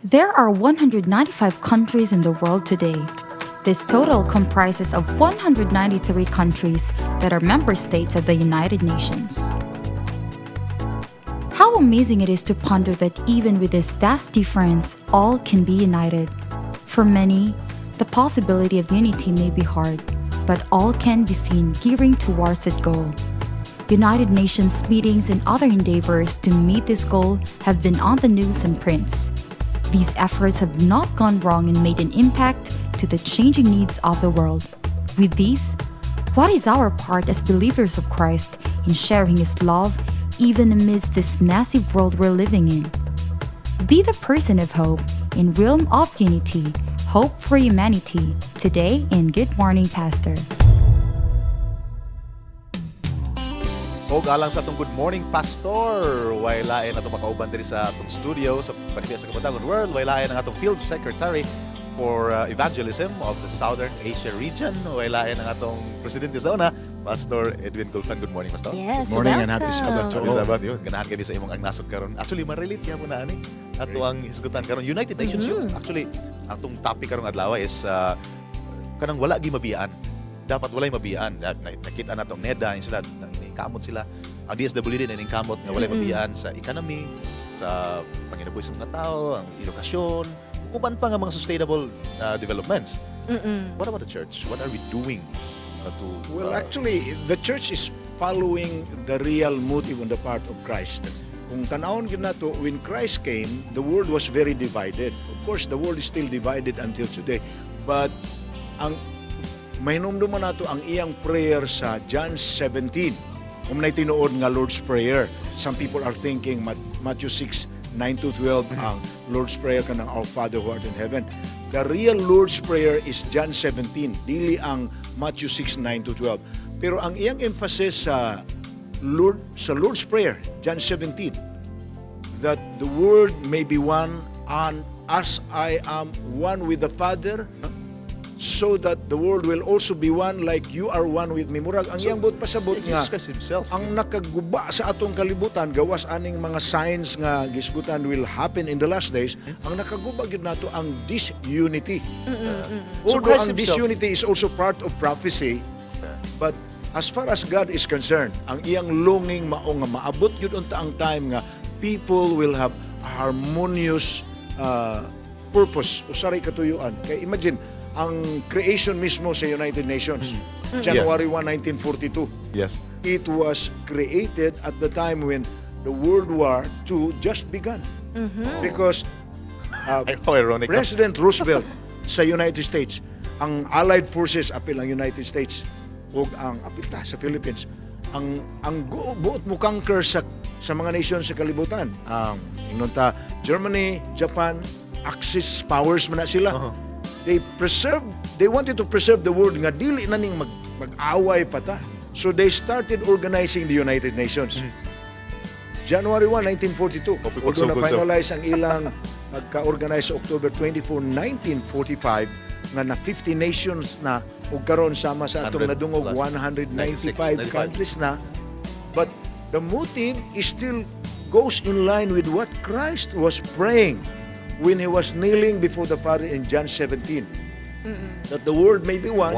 There are 195 countries in the world today. This total comprises of 193 countries that are member states of the United Nations. How amazing it is to ponder that even with this vast difference, all can be united. For many, the possibility of unity may be hard, but all can be seen gearing towards that goal. United Nations meetings and other endeavors to meet this goal have been on the news and prints. These efforts have not gone wrong and made an impact to the changing needs of the world. With these, what is our part as believers of Christ in sharing His love even amidst this massive world we're living in? Be the person of hope in realm of unity, hope for humanity. Today in Good Morning, Pastor. Og alang sa atong Good Morning Pastor, wailain atong makauban diri sa atong studio sa Panimbaya sa Kabuntagon World, wailain ang atong Field Secretary for Evangelism of the Southern Asia region, wailain ang atong Presidente sa una, Pastor Edwin Gulfan. Good morning, Pastor. Yes, Good morning and welcome. happy Sabbath to Happy all. Sabbath yun. Ganahan kayo sa imong agnasog karon. Actually, ma-relate kaya mo na ani. Ato ang hisgutan karon United Nations yun. Actually, atong topic karong adlaw is kanang wala gi mabiyaan. Dapat walay mabiyaan. Nakita na tong NEDA sila, kamot sila. Ang DSWD na kamot nga walay mabiyaan sa economy, sa panginabuhi sa mga tao, ang edukasyon, uban pa nga mga sustainable developments. What about the church? What are we doing to... Well, actually, the church is following the real motive on the part of Christ. Kung tanawon yun na to, when Christ came, the world was very divided. Of course, the world is still divided until today. But ang mahinumduman nato ang iyang prayer sa John 17. Kung na tinuod nga Lord's Prayer, some people are thinking Matthew 6, 9 to 12 ang Lord's Prayer kanang Our Father who art in heaven. The real Lord's Prayer is John 17, dili ang Matthew 6, 9 to 12. Pero ang iyang emphasis sa Lord's Prayer, John 17, that the world may be one, and as I am one with the Father, so that the world will also be one like you are one with me. Murag, ang iyang buot pasabot nga, Jesus Christ himself. ang nakaguba sa atong kalibutan, gawas aning mga signs nga gisgutan will happen in the last days, ang nakaguba gyud nato ang disunity. So Although Christ ang himself- disunity is also part of prophecy, but as far as God is concerned, ang iyang longing mao nga maabot gyud unta ang time nga people will have a harmonious purpose, usaray katuyuan. Kay imagine, ang creation mismo sa United Nations, January 1, 1942. Yes. It was created at the time when the World War II just began. Because How ironic. President Roosevelt sa United States, ang Allied Forces, apil ang United States, o ang apil ta sa Philippines, ang buot mo conquer sa mga nation sa kalibutan. Ang inunta, Germany, Japan, Axis powers man na sila. They wanted to preserve the world nga dili na ning mag-away pa ta. So they started organizing the United Nations. January 1, 1942. Although na-finalize ang ilang pagka-organize sa October 24, 1945, nga na 50 nations na ug karon sama sa atong nadungog 195 countries na. But the motive is still goes in line with what Christ was praying when he was kneeling before the Father in John 17. That the world may be one.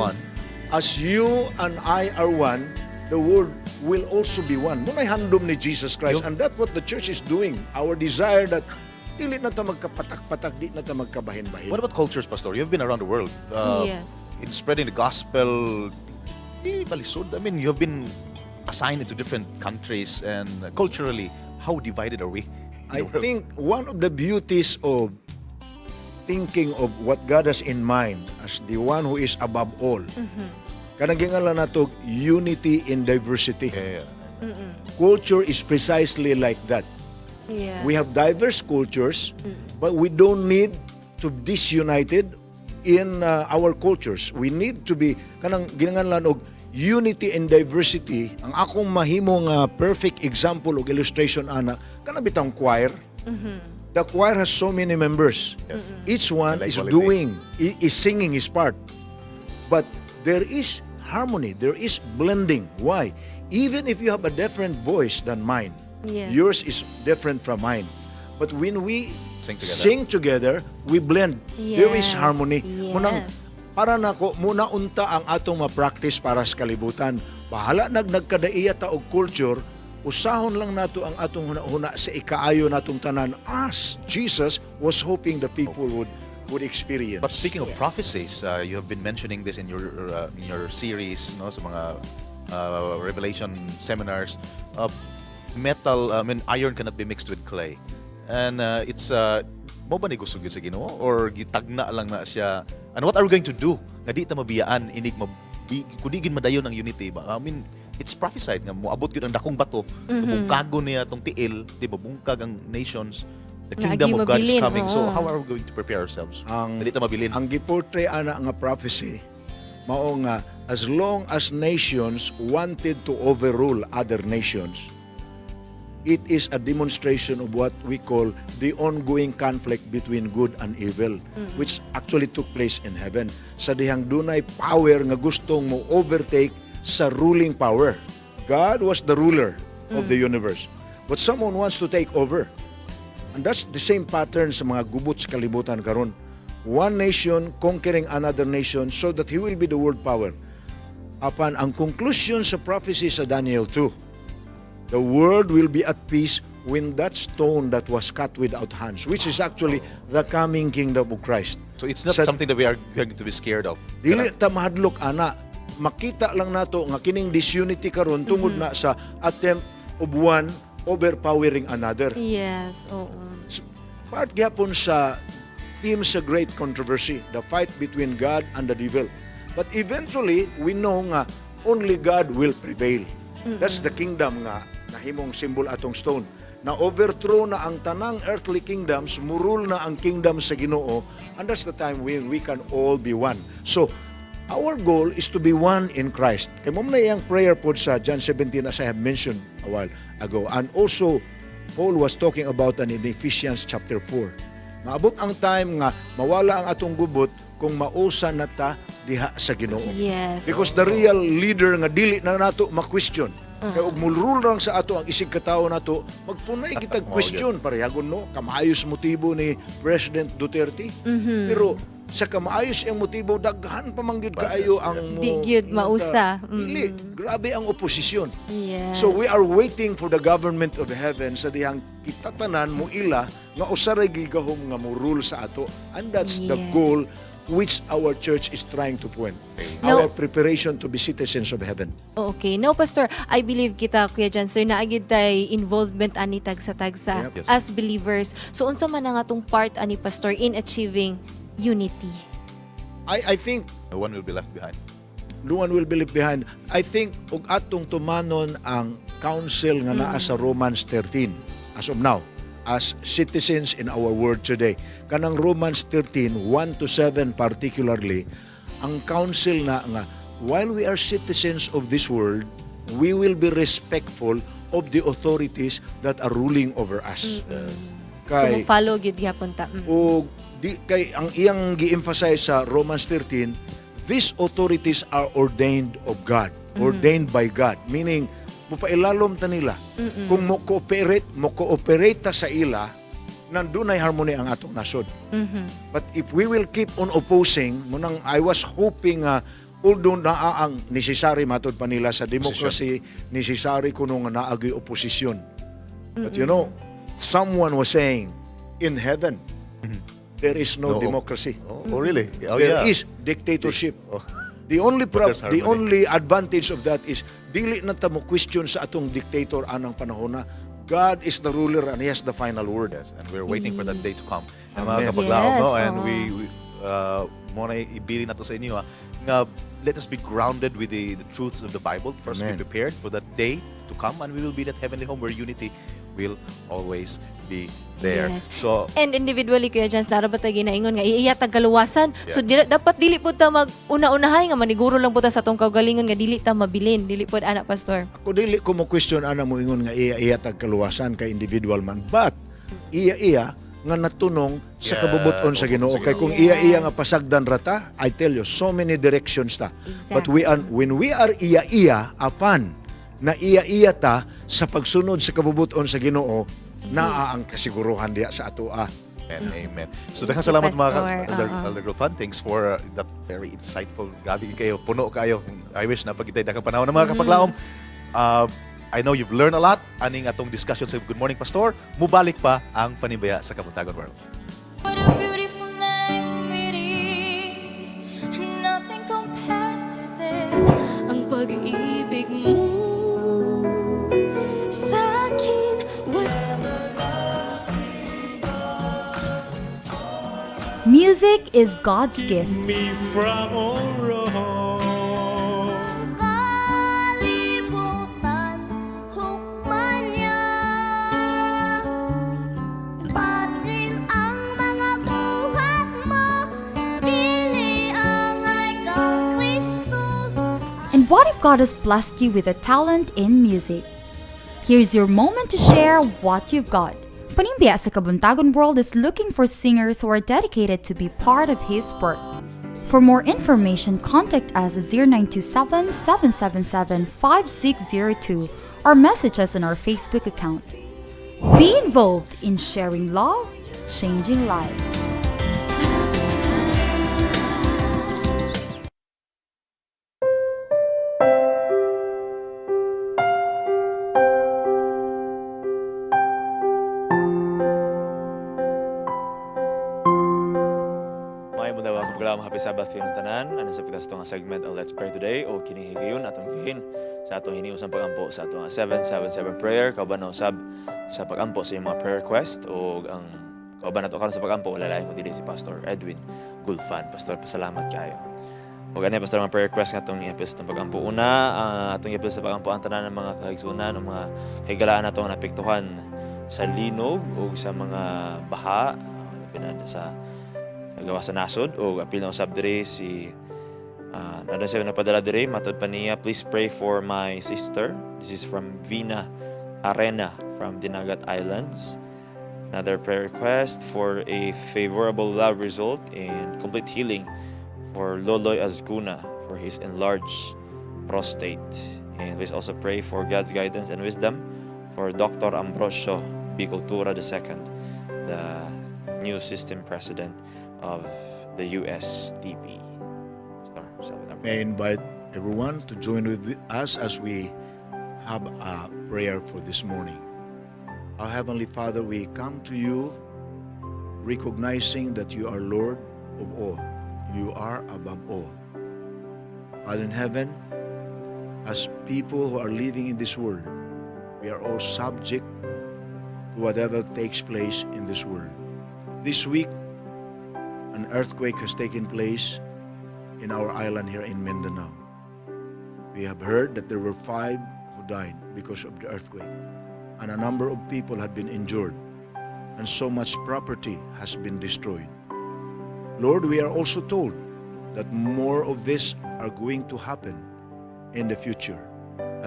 As you and I are one, the world will also be one. Muna'y handom ni Jesus Christ. And that's what the church is doing. Our desire that dili na ta magkapatak-patak, di na ta magkabahin-bahin. What about cultures, Pastor? You've been around the world. Yes. In spreading the gospel. Di balisod. I mean, you've been assigned into different countries, and culturally, how divided are we? I think one of the beauties of thinking of what God has in mind as the one who is above all, kanang gingalan nato unity in diversity. Culture is precisely like that. Yes. We have diverse cultures, but we don't need to be disunited in our cultures. We need to be kanang ginganlan og unity and diversity. Ang akong mahimong perfect example o illustration ana kana bitang choir. The choir has so many members. Each one is singing his part. But there is harmony, there is blending. Why? Even if you have a different voice than mine, yours is different from mine. But when we sing together, we blend. There is harmony. Munang para nako muna unta ang atong ma-practice para sa kalibutan. Bahala nagkadaiya ta og culture, usahon lang nato ang atong huna-huna sa ikaayo natong tanan as Jesus was hoping the people would experience. But speaking of prophecies, you have been mentioning this in your series, no, sa mga revelation seminars. Iron cannot be mixed with clay. And it's mo ba ni gusto gyud sa Ginoo or gitagna lang na siya? And what are we going to do? Nga di ta mabiyaan inig kudigin madayon ang unity ba? I mean, it's prophesied nga moabot gyud ang dakong bato, bungkagon niya tong tiil, di ba bungkag ang nations. The kingdom of God is coming. So how are we going to prepare ourselves? Hindi ta mabilin. Ang giportray ana nga prophecy mao nga as long as nations wanted to overrule other nations, it is a demonstration of what we call the ongoing conflict between good and evil, which actually took place in heaven. Sa dihang dunay power nga gustong mo overtake sa ruling power. God was the ruler of the universe. But someone wants to take over. And that's the same pattern sa mga gubot sa kalibutan karon. One nation conquering another nation so that he will be the world power. Apan ang conclusion sa prophecy sa Daniel 2, the world will be at peace when that stone that was cut without hands, which is actually the coming kingdom of Christ. So it's not something that we are going to be scared of. Dili ta mahadlok ana. Makita lang nato nga kining disunity karon tungod na sa attempt of one overpowering another. Yes, oo. Part gyapon sa theme sa great controversy, the fight between God and the devil. But eventually, we know nga only God will prevail. That's the kingdom nga nahimong symbol atong stone. na overthrow na ang tanang earthly kingdoms, murul na ang kingdom sa Ginoo, and that's the time when we can all be one. So, our goal is to be one in Christ. Kaya mo na iyang prayer po sa John 17 as I have mentioned a while ago. And also, Paul was talking about in Ephesians chapter 4. Maabot ang time nga mawala ang atong gubot kung mausa na ta diha sa Ginoo. Yes. Because the real leader nga dili na nato ma-question. Kaya og mulrul lang sa ato ang isig katawo nato, magpunay kitag question parehagon no, kamaayos motibo ni President Duterte. Pero sa kamaayos ang motibo daghan pa man gyud kaayo ang Di gyud mausa. Dili, grabe ang oposisyon. Yes. So we are waiting for the government of heaven sa dihang kitatanan mo ila nga usaray gigahom nga mo rule sa ato. And that's the goal which our church is trying to point. Our preparation to be citizens of heaven. Okay. No, Pastor, I believe kita, Kuya Jan, sir, na agad tay involvement ani tagsa-tagsa as believers. So, unsa man ang atong part ani, Pastor, in achieving unity? I think No one will be left behind. no one will be left behind. I think og atong tumanon ang council nga naa sa Romans 13 as of now, as citizens in our world today. Kanang Romans 13, 1-7 particularly, ang council na nga, while we are citizens of this world, we will be respectful of the authorities that are ruling over us. So, follow gyud gyapon ta. O kay ang iyang gi-emphasize sa Romans 13, these authorities are ordained of God, ordained by God, meaning mupailalom ta nila. Kung mo cooperate ta sa ila, nandunay harmony ang atong nasod. But if we will keep on opposing, munang I was hoping although naa ang necessary matod pa nila sa democracy, necessary kuno nga naagi opposition. But you know, someone was saying, in heaven, there is no democracy. Oh, really? Oh, There is dictatorship. The only advantage of that is dili na ta mo question sa atong dictator anang panahon na. God is the ruler and He has the final word. Yes, and we're waiting for that day to come. And Amen. mga kapaglaom, no? Yes, And we mo na ibili na to sa inyo, nga let us be grounded with the truths of the Bible. First, Amen. be prepared for that day to come, and we will be that heavenly home where unity will always be there. Yes. So, And individually, Kuya Jans, narabat ta ginaingon nga iiyatag kaluwasan. So dapat dili po ta mag-una-unahay nga maniguro lang po ta sa atong kaugalingon nga dili ta mabilin, dili po ana, Pastor. Ako dili ko mo question ana mo ingon nga iya tag kaluwasan kay individual man, but iya nga natunong sa kabubuton sa Ginoo. Kay kung iya nga pasagdan rata, I tell you, so many directions ta. But when we are iya apan na iya ta sa pagsunod sa kabubuton sa Ginoo, naa ang kasiguruhan diya sa atoa. Amen. So, daghang salamat Pastor. mga Elder Grofan. Thanks for that very insightful. Grabe kayo, puno kayo. I wish na pagkitay daghang panahon ng mga kapaglaom. I know you've learned a lot aning atong discussion sa Good Morning Pastor. Mubalik pa ang Panimbaya sa Kabuntagon World. What a beautiful name it is. Nothing compares to that. Ang pag-ibig mo sa akin. Music is God's gift. Me from all wrong. Kalibutan, hukman niya. Basin ang mga buhat mo, dili ang kang Kristo. And what if God has blessed you with a talent in music? Here's your moment to share what you've got. Panimbaya sa Kabuntagon World is looking for singers who are dedicated to be part of His work. For more information, contact us at 0927-777-5602 or message us on our Facebook account. Be involved in sharing love, changing lives. Happy Sabbath kayo ng tanan. Ano sa pitas itong segment of Let's Pray Today o kinihigayon atong kihin sa atong hiniusang pagampo sa atong 777 prayer. Kauban na usab sa pagampo sa iyong mga prayer request o ang kauban na ito karon sa pagampo wala lain kundi si Pastor Edwin Gulfan. Pastor, pasalamat kayo. O ganyan, Pastor, mga prayer request nga itong iapis ng pagampo. Una, atong iapis sa pagampo ang tanan ng mga kahigsunan o mga kahigalaan na itong napiktuhan sa linog o sa mga baha sa gawa sa nasod o apil na usab dire si nandun siya napadala dire matod pa niya, please pray for my sister. This is from Vina Harana from Dinagat Islands. Another prayer request for a favorable lab result and complete healing for Loloy Azcuna for his enlarged prostate. And please also pray for God's guidance and wisdom for Dr. Ambrosio B. Cultura II, the new system president of the USTP. May I invite everyone to join with us as we have a prayer for this morning. Our Heavenly Father, we come to you recognizing that you are Lord of all. You are above all. Father in heaven, as people who are living in this world, we are all subject to whatever takes place in this world. This week, an earthquake has taken place in our island here in Mindanao. We have heard that there were 5 who died because of the earthquake, and a number of people have been injured, and so much property has been destroyed. Lord, we are also told that more of this are going to happen in the future,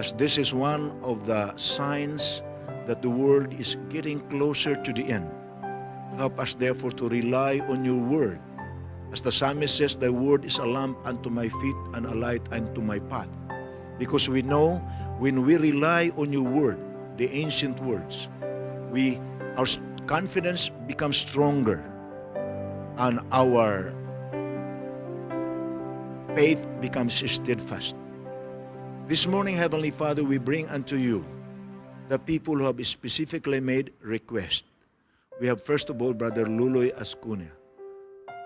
as this is one of the signs that the world is getting closer to the end. Help us therefore to rely on your word. As the psalmist says, thy word is a lamp unto my feet and a light unto my path. Because we know when we rely on your word, the ancient words, our confidence becomes stronger and our faith becomes steadfast. This morning, Heavenly Father, we bring unto you the people who have specifically made requests. We have first of all Brother Luloy Azcuna.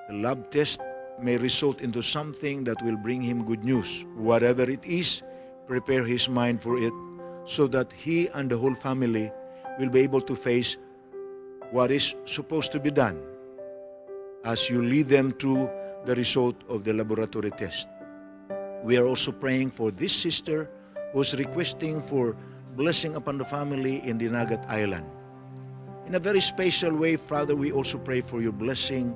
The lab test may result into something that will bring him good news. Whatever it is, prepare his mind for it so that he and the whole family will be able to face what is supposed to be done as you lead them to the result of the laboratory test. We are also praying for this sister who is requesting for blessing upon the family in Dinagat Island. In a very special way, Father, we also pray for your blessing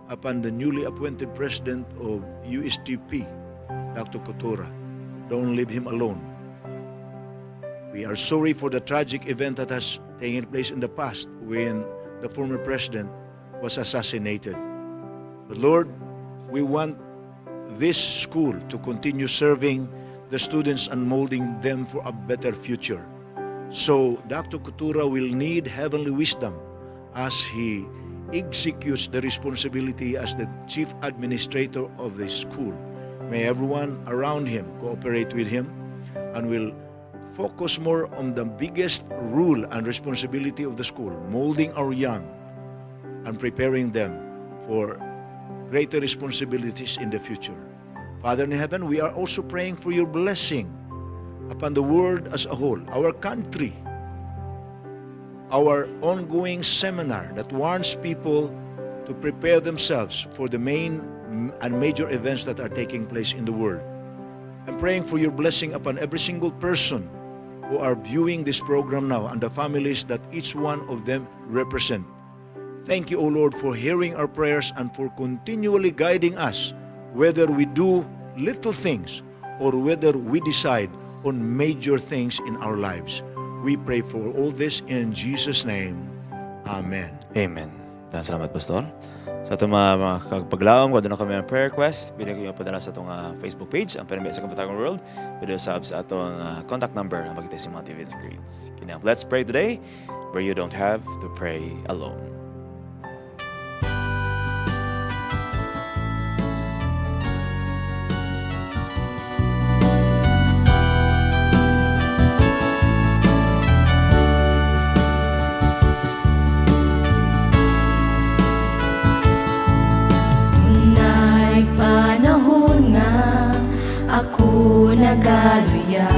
upon the newly appointed president of USTP, Dr. Cultura. Don't leave him alone. We are sorry for the tragic event that has taken place in the past when the former president was assassinated. But Lord, we want this school to continue serving the students and molding them for a better future. So Dr. Cultura will need heavenly wisdom as he executes the responsibility as the chief administrator of the school. May everyone around him cooperate with him and will focus more on the biggest rule and responsibility of the school, molding our young and preparing them for greater responsibilities in the future. Father in heaven, we are also praying for your blessing upon the world as a whole, our country, our ongoing seminar that warns people to prepare themselves for the main and major events that are taking place in the world. I'm praying for your blessing upon every single person who are viewing this program now and the families that each one of them represent. Thank you, O Lord, for hearing our prayers and for continually guiding us, whether we do little things or whether we decide on major things in our lives. We pray for all this in Jesus' name. Amen. Amen. Salamat, Pastor. Sa itong mga paglaom, kung doon kami ang prayer request, binigay ko yung padala sa itong Facebook page, ang Panimbaya sa Kabuntagon World. Video subs sa itong contact number ang magkita sa mga TV screens. Let's pray today where you don't have to pray alone. Panahon nga ako nagaluya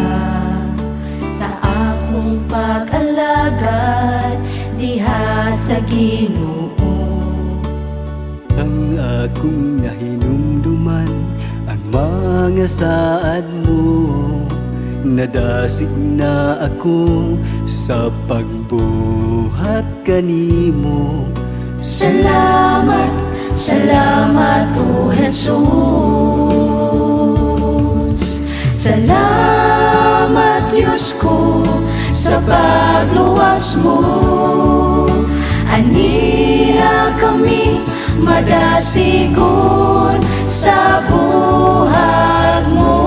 sa akong pag-alagad diha sa Ginoo. Ang akong nahinumduman ang mga saad mo, Nadasig na ako sa pagbuhat kanimo. Salamat, salamat o Jesus. Salamat Diyos ko sa pagluwas mo. Aniya kami madasigon sa buhat mo.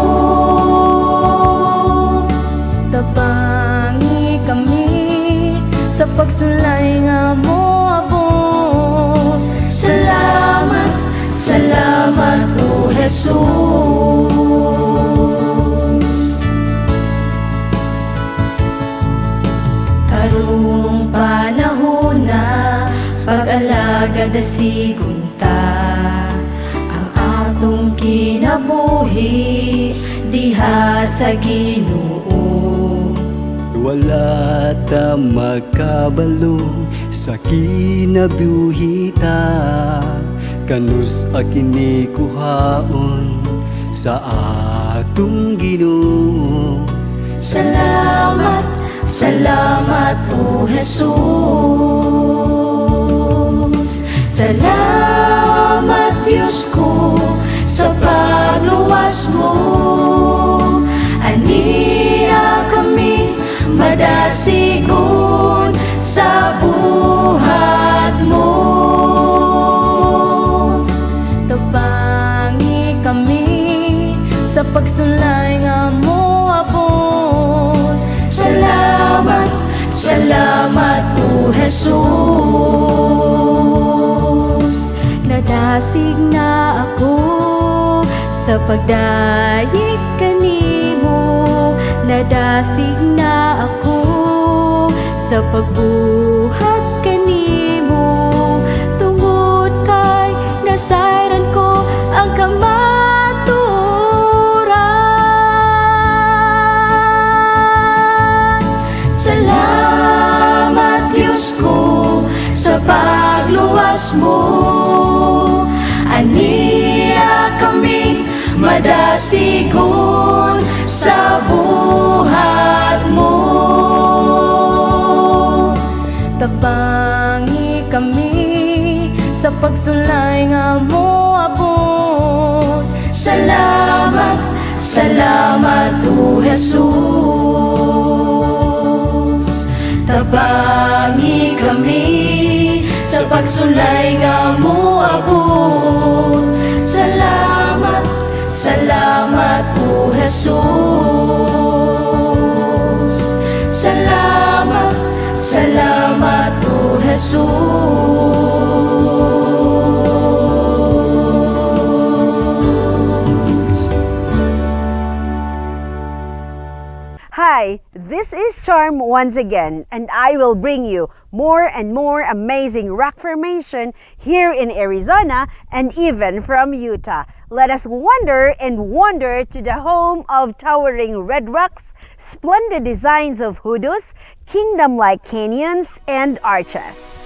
Tabangi kami sa pagsulay nga mo abot. Salamat, salamat o Jesus. Karong panahon na pag-alaga dasigunta ang atong kinabuhi diha sa Ginoo. Wala ta makabalo sa kinabuhita, kanus akini kuhaon sa atong Ginoo. Salamat, salamat o Jesus. Salamat Diyos ko sa pagluwas mo. Aniya kami madasigon sa buhat mo. Tabangi kami sa pagsulay nga mo abot. Salamat, salamat o Jesus. Nadasig na ako sa pagdayeg kanimo. Nadasig na ako sa pagbuhat kanimo. Tungod kay nasayran ko ang kamaturan. Salamat Diyos ko sa pagluwas mo. Aniya kami madasigon sa buhat mo. Tabangi kami sa pagsulay nga mo abot. Salamat, salamat o Jesus. Tabangi kami sa pagsulay nga mo abot. Salamat, salamat o Jesus. Salamat, salamat o Jesus. Hi, this is Charm once again, and I will bring you more and more amazing rock formation here in Arizona and even from Utah. Let us wander and wander to the home of towering red rocks, splendid designs of hoodoos, kingdom-like canyons, and arches.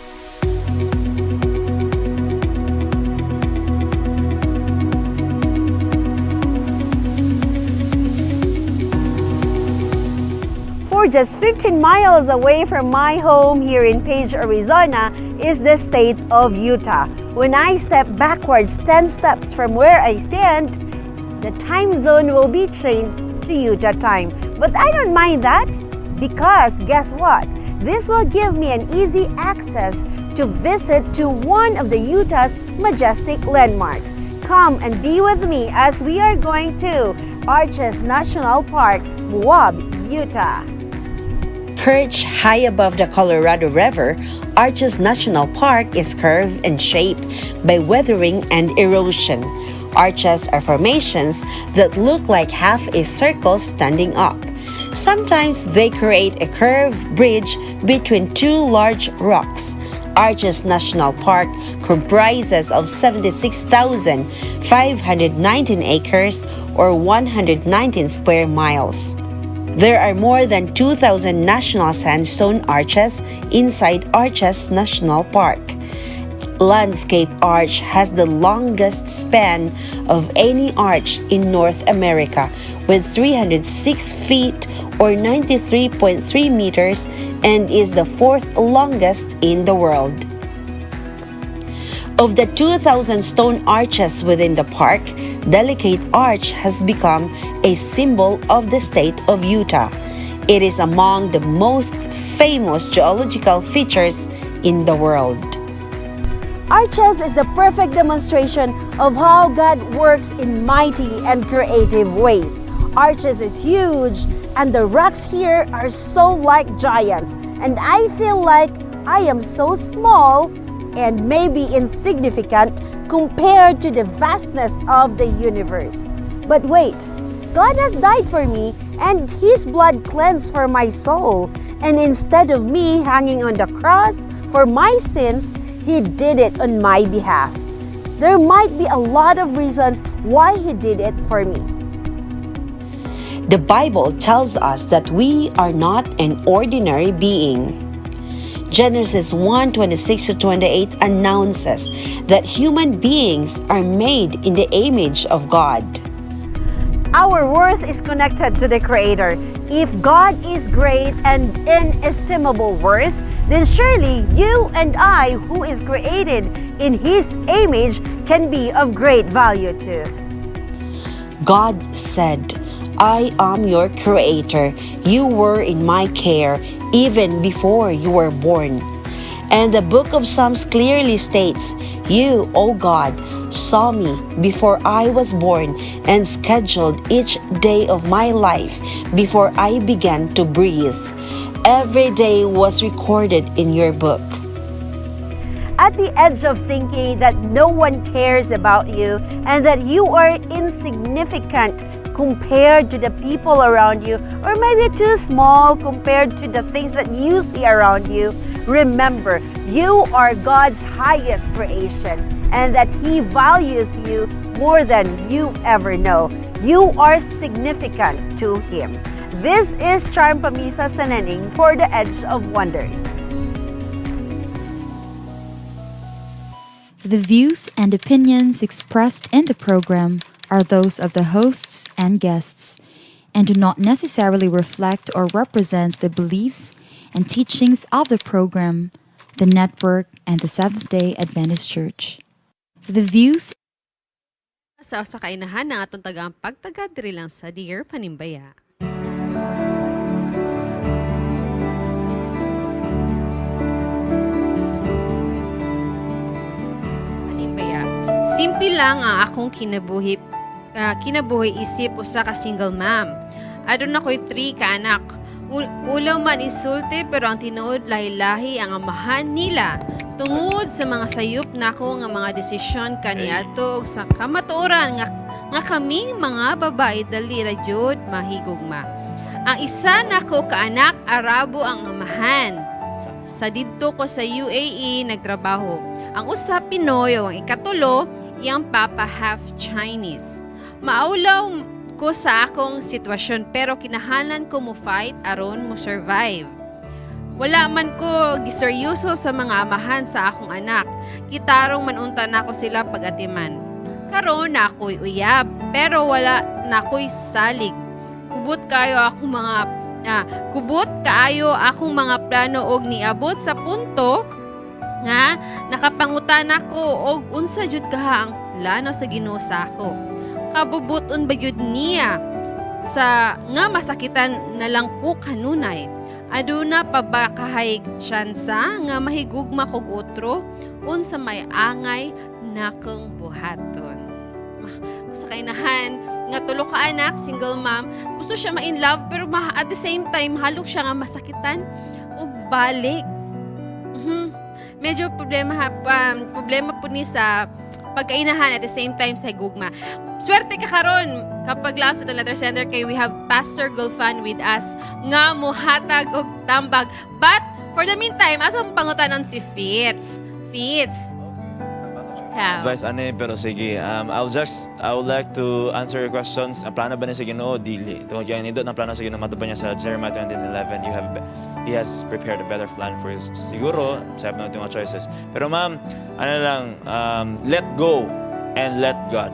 For just 15 miles away from my home here in Page, Arizona is the state of Utah. When I step backwards 10 steps from where I stand, the time zone will be changed to Utah time. But I don't mind that because guess what? This will give me an easy access to visit to one of the Utah's majestic landmarks. Come and be with me as we are going to Arches National Park, Moab, Utah. Perched high above the Colorado River, Arches National Park is curved and shaped by weathering and erosion. Arches are formations that look like half a circle standing up. Sometimes they create a curved bridge between two large rocks. Arches National Park comprises of 76,519 acres or 119 square miles. There are more than 2,000 national sandstone arches inside Arches National Park. landscape arch has the longest span of any arch in North America, with 306 feet or 93.3 meters, and is the fourth longest in the world. Of the 2,000 stone arches within the park, Delicate Arch has become a symbol of the state of Utah. It is among the most famous geological features in the world. Arches is the perfect demonstration of how God works in mighty and creative ways. Arches is huge, and the rocks here are so like giants, and I feel like I am so small and maybe insignificant compared to the vastness of the universe. But wait, God has died for me, and His blood cleansed for my soul. And instead of me hanging on the cross for my sins, He did it on my behalf. There might be a lot of reasons why He did it for me. The Bible tells us that we are not an ordinary being. Genesis 1:26-28 announces that human beings are made in the image of God. Our worth is connected to the Creator. If God is great and inestimable worth, then surely you and I, who is created in His image, can be of great value too. God said, "I am your creator. You were in my care even before you were born." And the book of Psalms clearly states, "You, O God, saw me before I was born and scheduled each day of my life before I began to breathe. Every day was recorded in your book." At the edge of thinking that no one cares about you and that you are insignificant compared to the people around you, or maybe too small compared to the things that you see around you, remember, you are God's highest creation and that He values you more than you ever know. You are significant to Him. This is Charm Pamisa Sananing for the Edge of Wonders. The views and opinions expressed in the program are those of the hosts and guests and do not necessarily reflect or represent the beliefs and teachings of the program, the network, and the Seventh-day Adventist Church. The views Sa kainahan ng atong tagang pagtagad diri lang sa Dear Panimbaya. Panimbaya. Simple lang ang akong kinabuhi isip usa ka single mom. Adun ako'y 3 ka anak. Ulaw man isulti pero ang tinuod lahi-lahi ang amahan nila. Tungod sa mga sayop nako nga mga desisyon kaniadto ug sa kamatuoran nga kaming mga babae dali ra jud mahigugma. Ang isa nako ka anak Arabo ang amahan. Sa didto ko sa UAE nagtrabaho. Ang usa Pinoy o ang ikatulo iyang papa half Chinese. Maulaw ko sa akong sitwasyon pero kinahanan ko mo fight aron mo survive. Wala man ko giseryoso sa mga amahan sa akong anak. Kitarong manunta na ako sila pag-atiman. Karon na ako'y uyab pero wala na ako'y salig. Kubot kaayo akong mga plano og niabot sa punto nga nakapangutana ko og unsa jud kaha ang plano sa Ginoo sa ako. Kabubuton ba yun niya sa nga masakitan na lang ko kanunay. Aduna pa ba kahayag tsansa nga mahigugma kog otro unsa may angay nakong buhaton. Sa kainahan nga tulo ka anak, single mom, gusto siya ma-in love pero at the same time halok siya nga masakitan og balik. Medyo problema po ni sa pagkainahan at the same time sa higugma. Swerte ka karon kapag lam sa letter center kay we have Pastor Gulfan with us nga muhatag og tambag. But for the meantime, atong pangutanon si Fitz. Ikaw. Advice ani pero sige. I would like to answer your questions. Ang plano ba ni sa Ginoo dili? Tungod kay nindot na plano sa Ginoo matubang niya sa Jeremiah 20:11. He has prepared a better plan for you. Siguro sabi na mga choices. Pero ma'am, let go and let God.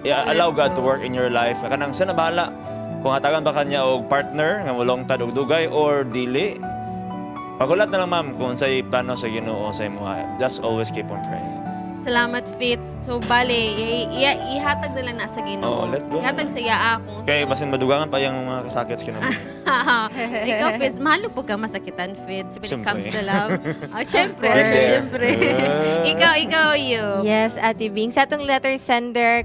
Allow God to work in your life. Kanang siya na bahala. Kung hatagan ba kanya og partner nga mulong tad og dugay or dili. Pagulat na lang ma'am kung sa'y plano sa Ginoo sa imo. Just always keep on praying. Salamat, Fitz. So, bale, ihatag na lang na sa Ginoo. Let go. Ihatag sa iya kung Kaya basin madugangan pa yung mga kasakit sa Ginoo. Ikaw, Fitz, mahalo po ka masakitan, Fitz, when it comes to love. Syempre. Of course. Syempre. ikaw, you. Yes, Ate Bing. Sa atong letter sender,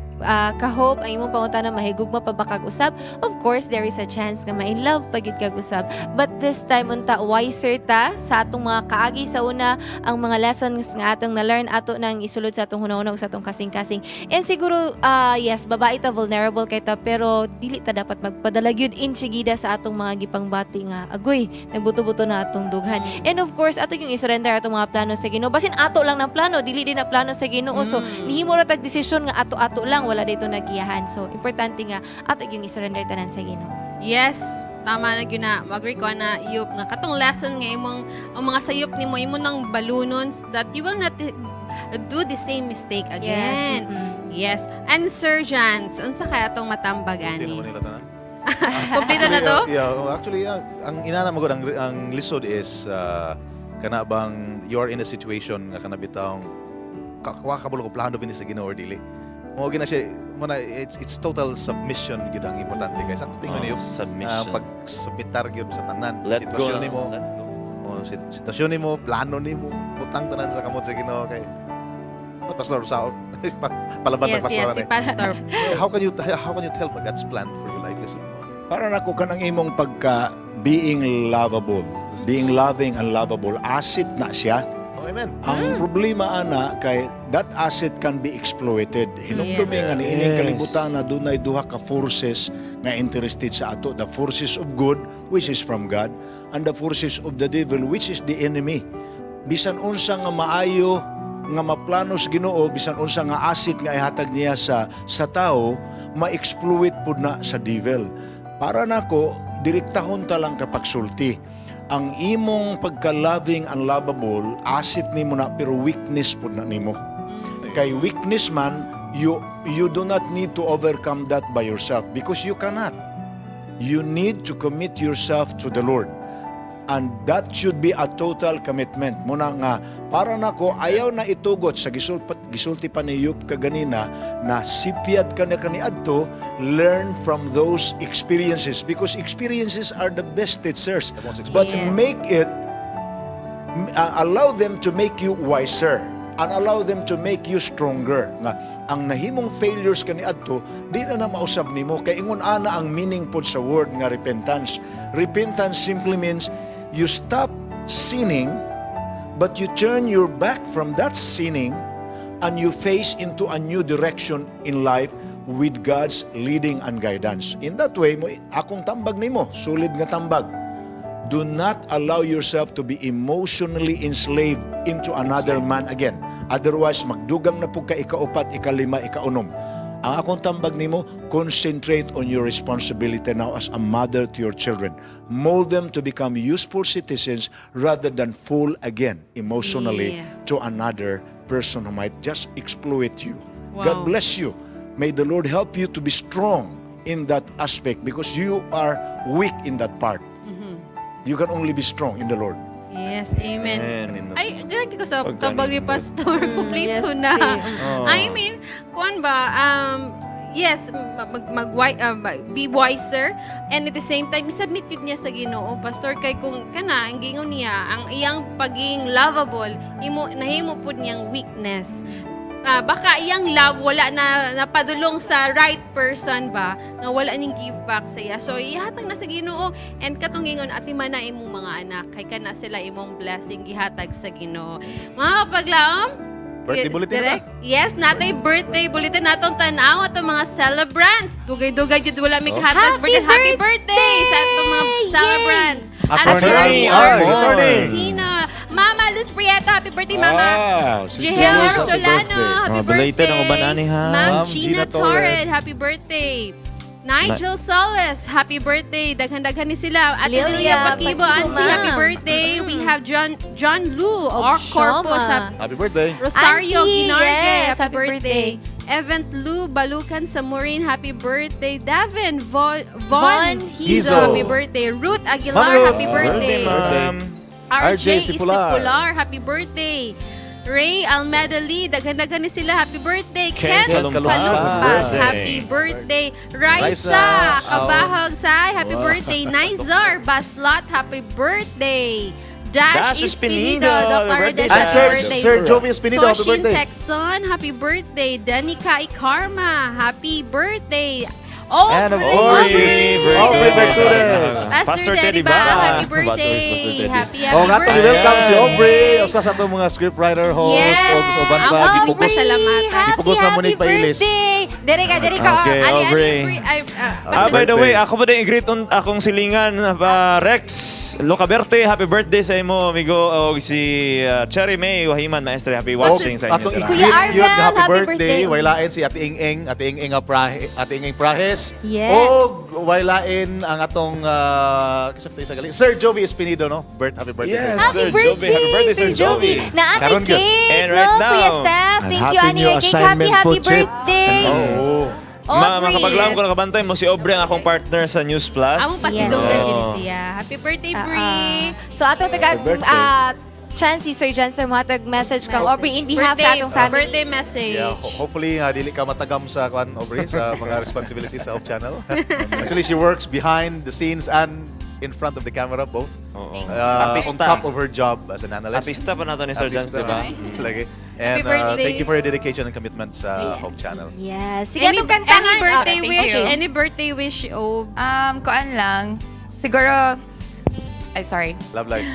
ka-hope, ang imong pangutana mahigugma pa ba kag-usab? Of course, there is a chance nga ma-in love pag yun kag-usab. But this time, unta, wiser ta sa atong mga kaagi sa una, ang mga lessons nga atong na-learn ato nang isulod sa atong hunahuna sa atong kasing-kasing. And siguro, yes, babae ta, vulnerable kay ta, pero dili ta dapat magpadalag yun inchigida sa atong mga gipangbati nga, agoy, nagbuto-buto na atong dughan. And of course, ato yung isurrender atong mga plano sa Ginoo. Basin ato lang ng plano, dili din na plano sa Ginoo. So, nihimo ra tag desisyon nga ato-ato lang, wala dito nagiyahan. So, importante nga ato yung isurrender tanan sa Ginoo. Yes, tama na yun na. Mag-agree ko na, Yup, nga katong lesson nga imong, ang mga sayop ni mo, imo nang balunons that you will not do the same mistake again. Yes. And Sir Jans, unsa kaya atong matambag Hindi ani? naman nila tanan. Kompleto na to? Actually, ang inana mo ang lisod is kana bang you are in a situation nga kana bitawng kabulo ko plano bini sa Ginoo or dili. Mo gina siya it's total submission gid ang importante kay sakto tingnan niyo Submission. pag submitar gyud sa tanan Let go. sitwasyon nimo. Let go. Sitwasyon nimo, plano nimo, butang tanan sa kamot sa Ginoo kay pastor sa palaban Yes, ng pastor. si Pastor. How can you tell ba God's plan for your life? Listen. Para nako kanang imong pagka being lovable, being loving and lovable, asset na siya. Oh, amen. Ang problema ana kay that asset can be exploited. Hinumdumi nga niining kalibutan na dunay duha ka forces nga interested sa ato, the forces of good which is from God and the forces of the devil which is the enemy. Bisan unsa nga maayo nga maplano sa Ginoo, bisan unsa nga asset nga ihatag niya sa tao, ma-exploit pud na sa devil. Para nako direktahon ta lang kapag sulti. Ang imong pagka-loving and lovable, asset nimo na pero weakness pud na nimo. Kay weakness man, you do not need to overcome that by yourself because you cannot. You need to commit yourself to the Lord. And that should be a total commitment. Muna nga, para nako ayaw na itugot sa gisulti pa ni Yup kaganina na sipyat ka na kaniadto, learn from those experiences because experiences are the best teachers. But make it, allow them to make you wiser and allow them to make you stronger. Nga, ang nahimong failures kaniadto, di na mausab nimo kay ingon ana ang meaning pod sa word nga repentance. Repentance simply means you stop sinning, but you turn your back from that sinning and you face into a new direction in life with God's leading and guidance. In that way, akong tambag nimo, solid nga tambag. Do not allow yourself to be emotionally enslaved into another man again. Otherwise, magdugang na po ka ikaupat, ikalima, ikaunom. Ang akong tambag nimo, concentrate on your responsibility now as a mother to your children. Mold them to become useful citizens rather than fall again emotionally to another person who might just exploit you. Wow. God bless you. May the Lord help you to be strong in that aspect because you are weak in that part. You can only be strong in the Lord. Yes, amen. Amen. Ay, gragi ko sa Pagkanin tabag ni mo. Pastor. Complete yes, ko na. Oh. I mean, kuan ba, yes, be wiser and at the same time, submit yun niya sa Ginoo. Pastor, kay kung kana, ang gingon niya, ang iyang pagiging lovable, nahimo po niyang weakness. Baka iyang love wala na napadulong sa right person ba nga wala ning give back sa iya. So ihatag na sa Ginoo and katong gingon ati man na imong mga anak kay kana sila imong blessing gihatag sa Ginoo. Mga kapaglaom, Birthday bulletin direct, yes, natay birthday bulletin natong tan-aw atong mga celebrants. Dugay-dugay jud wala mi kahatag happy birthday sa atong mga celebrants. Attorney Attorney Armon. Tina, Mama Miss Prieto, happy birthday, Mama. si Jihel Joyce, happy Solano, birthday. happy belated birthday. ang uban ani, ha? Ma'am Ma'am Gina Gina Torred, Torred. happy birthday. Nigel Solis, happy birthday. Daghan-daghan ni sila. At Lilia Lilia Pakibo, Pakibo, Auntie, ma'am. happy birthday. We have John Lu, or Shoma. Corpus, Happy birthday. Rosario Auntie, Ginarde, yes, happy birthday. Event Lu Balukan Samurin, happy birthday. Davin Von Hizo, Hizo. happy birthday. Ruth Aguilar, Ma'am Ruth. happy birthday. ma'am. RJ RJ Estipular, happy birthday. Ray Almeda Lee, daghan-daghan ni sila, happy birthday. Ken Kalumpa, Kalumpa, happy birthday. Raisa Kabahog Say, happy birthday. Nizar Baslot, happy birthday. Dash Espinido, Dr. Dash, And happy birthday. Sir Jovi Espinido, happy Soshin birthday. Texon, happy birthday. Danica Ikarma, happy birthday. Oh, And of Aubrey course, Bertudes. Aubrey Bertudes. Pastor Teddy Ba, happy birthday. Happy Oh, nga birthday. welcome si Aubrey. Usa sa atong mga scriptwriter host. Yes. O uban pa, Ang gipugos. pasalamatan. Gipugos na Monique Pailis. Dere ka. Okay, Aubrey. By the way, ako pa din i-greet akong silingan Rex Locaberte, happy birthday sa imo amigo og si Cherry May Wahiman Maestre, happy watching sa inyo. Atong Kuya i-greet Arvel, happy happy birthday. birthday. Wailain si Ate Ing-Ing Prahes. Yes. O wailain ang atong kasapit sa gali. Sir Jovi Espinido, no? Happy birthday. Yes. sir. Sir Jovi, happy birthday, Sir Jovi. Na Karon ate gyud. cake, And no? right now, Kuya Steph, and thank you, happy Ani new Cake. assignment Happy po, Chip. birthday. Oh. Mga Aubrey. kapaglam ko nakabantay mo si Aubrey ang akong partner sa News Plus. Among pasidunggan Yes. din siya. Happy birthday, Brie. So atong taga Happy birthday. Chancey, Sir Janser, matag message kang Aubrey in behalf sa atong family. Birthday message. Yeah, hopefully dili ka matagam sa Aubrey sa mga responsibilities sa Hope Channel. Actually, she works behind the scenes and in front of the camera both. Oo. On Artista. top of her job as an analyst. Artista pa nato ni Sir Jans, Artista, di ba? Lagi. And birthday. thank you for your dedication and commitment sa Hope Channel. Yes. Sige, Any, atong kantahan. any birthday thank wish? you. Any birthday wish, oh. Kuan lang. Siguro, ay sorry. Love life.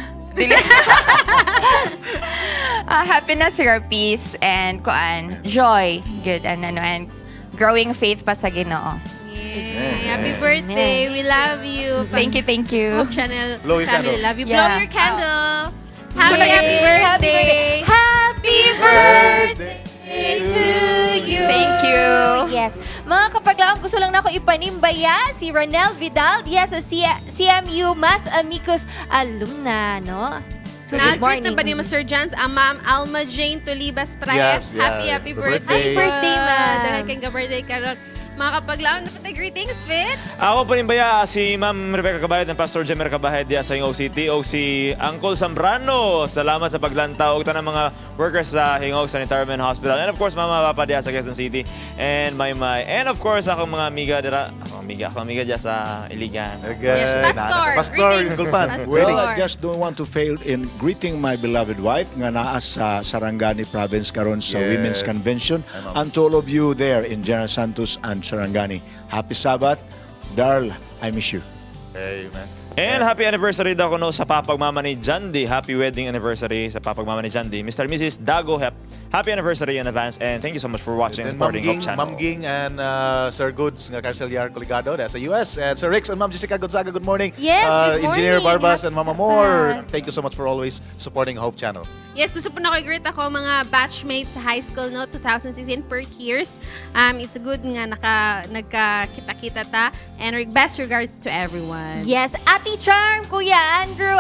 Happiness, your peace, and kuan, joy. Good, and growing faith pa sa Ginoo. Yay. Happy birthday. We love you. Thank you. Hope Channel Blow your family. candle. Love you. Yeah. Blow your candle. Happy Yay. birthday. Happy birthday to you. Thank you. Yes. Mga kapaglaom, gusto lang na ako ipanimbaya si Ronel Vidal diya sa CMU Mas Amicus Alumna, no? So, good Na-greet na morning. ba ni Mr. Jans ang Ma'am Alma Jane Tulibas Prayas? Yes, yeah. Happy Happy birthday. birthday. Happy birthday, ma'am. Dahil kayong ka-birthday karon. Mga kapaglaon na patay greetings, Fitz. Ako panimbaya si Ma'am Rebecca Cabahid ng Pastor Jemer Cabahid diya sa Hingaw City o si Uncle Zambrano. Salamat sa paglantaw og tanang mga workers sa Hingaw Sanitarium and Hospital. And of course, Mama Papa diya sa Quezon City and Maymay. And of course, akong mga amiga dira, akong amiga diya sa Iligan. Yes, Pastor. Pastor, Greetings, Gulpan. Pastor. Well, I just don't want to fail in greeting my beloved wife nga naa sa Sarangani Province karon sa Yes. Women's Convention, Ay, ma'am. and to all of you there in General Santos and Sarangani. Happy Sabbath. Darl, I miss you. Amen. And happy anniversary daw ko no sa papagmama ni Jandy. Happy wedding anniversary sa papagmama ni Jandy. Mr. and Mrs. Dago, happy anniversary in advance and thank you so much for watching and And supporting Hope Channel. Ma'am Ging and Sir Goods nga Carceliar Coligado sa US, and Sir Rix and Ma'am Jessica Gonzaga, good morning. Yes, good Engineer morning. Barbas and Happy Mama Moore, Sabbath. thank you so much for always supporting Hope Channel. Yes, gusto po na ko i-greet ako mga batchmates sa high school, no? 2016 per years. It's good nga nagkakita-kita ta. And best regards to everyone. Yes, Ate Charm, Kuya Andrew,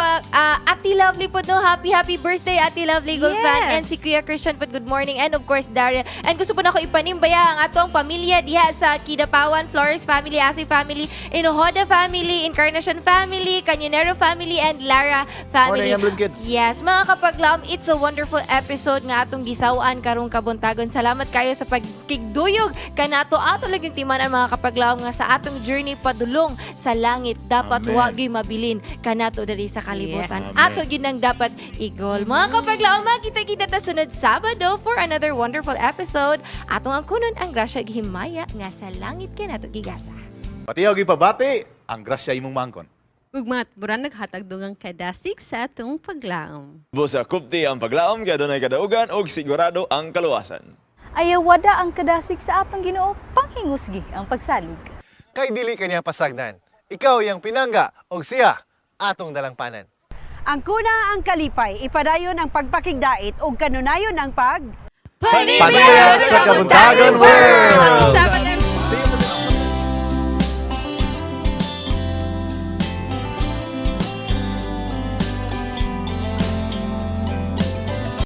Ate Lovely po, no? Happy birthday, Ate Lovely Gulfan. Yes. And si Kuya Christian po, good morning. And of course, Daryl. And gusto po na ako ipanimbaya ang atong pamilya diha sa Kidapawan, Flores family, Asi family, Inohoda family, Encarnacion family, Cañonero family, and Lara family. Morning, Emblem Kids. Yes, mga kapaglaom, it's a wonderful episode nga atong gisawaan karong Kabuntagon. Salamat kayo sa pagkigduyog kanato ato lang yung timanan mga kapaglaom nga sa atong journey padulong sa langit. Dapat Amen. wa gyud mabilin kanato diri sa kalibutan. Yes. Ato gyud nang dapat igol. Mga kapaglaom, makita-kita ta sunod Sabado for another wonderful episode. Atong ang kunon ang grasya himaya nga sa langit kanato gigasa. Patiyaw gipabati ang grasya imong mangkon. Ugmat, buran naghatag dungang kadasig sa atong paglaom. Busa kupti ang paglaom kaya dunay kadaugan og sigurado ang kaluwasan. Ayaw wada ang kadasig sa atong Ginoo panghingusgi ang pagsalig. Kay dili kaniya pasagdan. Ikaw yang pinangga og siya atong dalangpanan. Ang kuna ang kalipay, ipadayon ang pagpakigdait ug kanunayon ang pag Panimbaya sa Kabuntagon World! Happy Sabbath,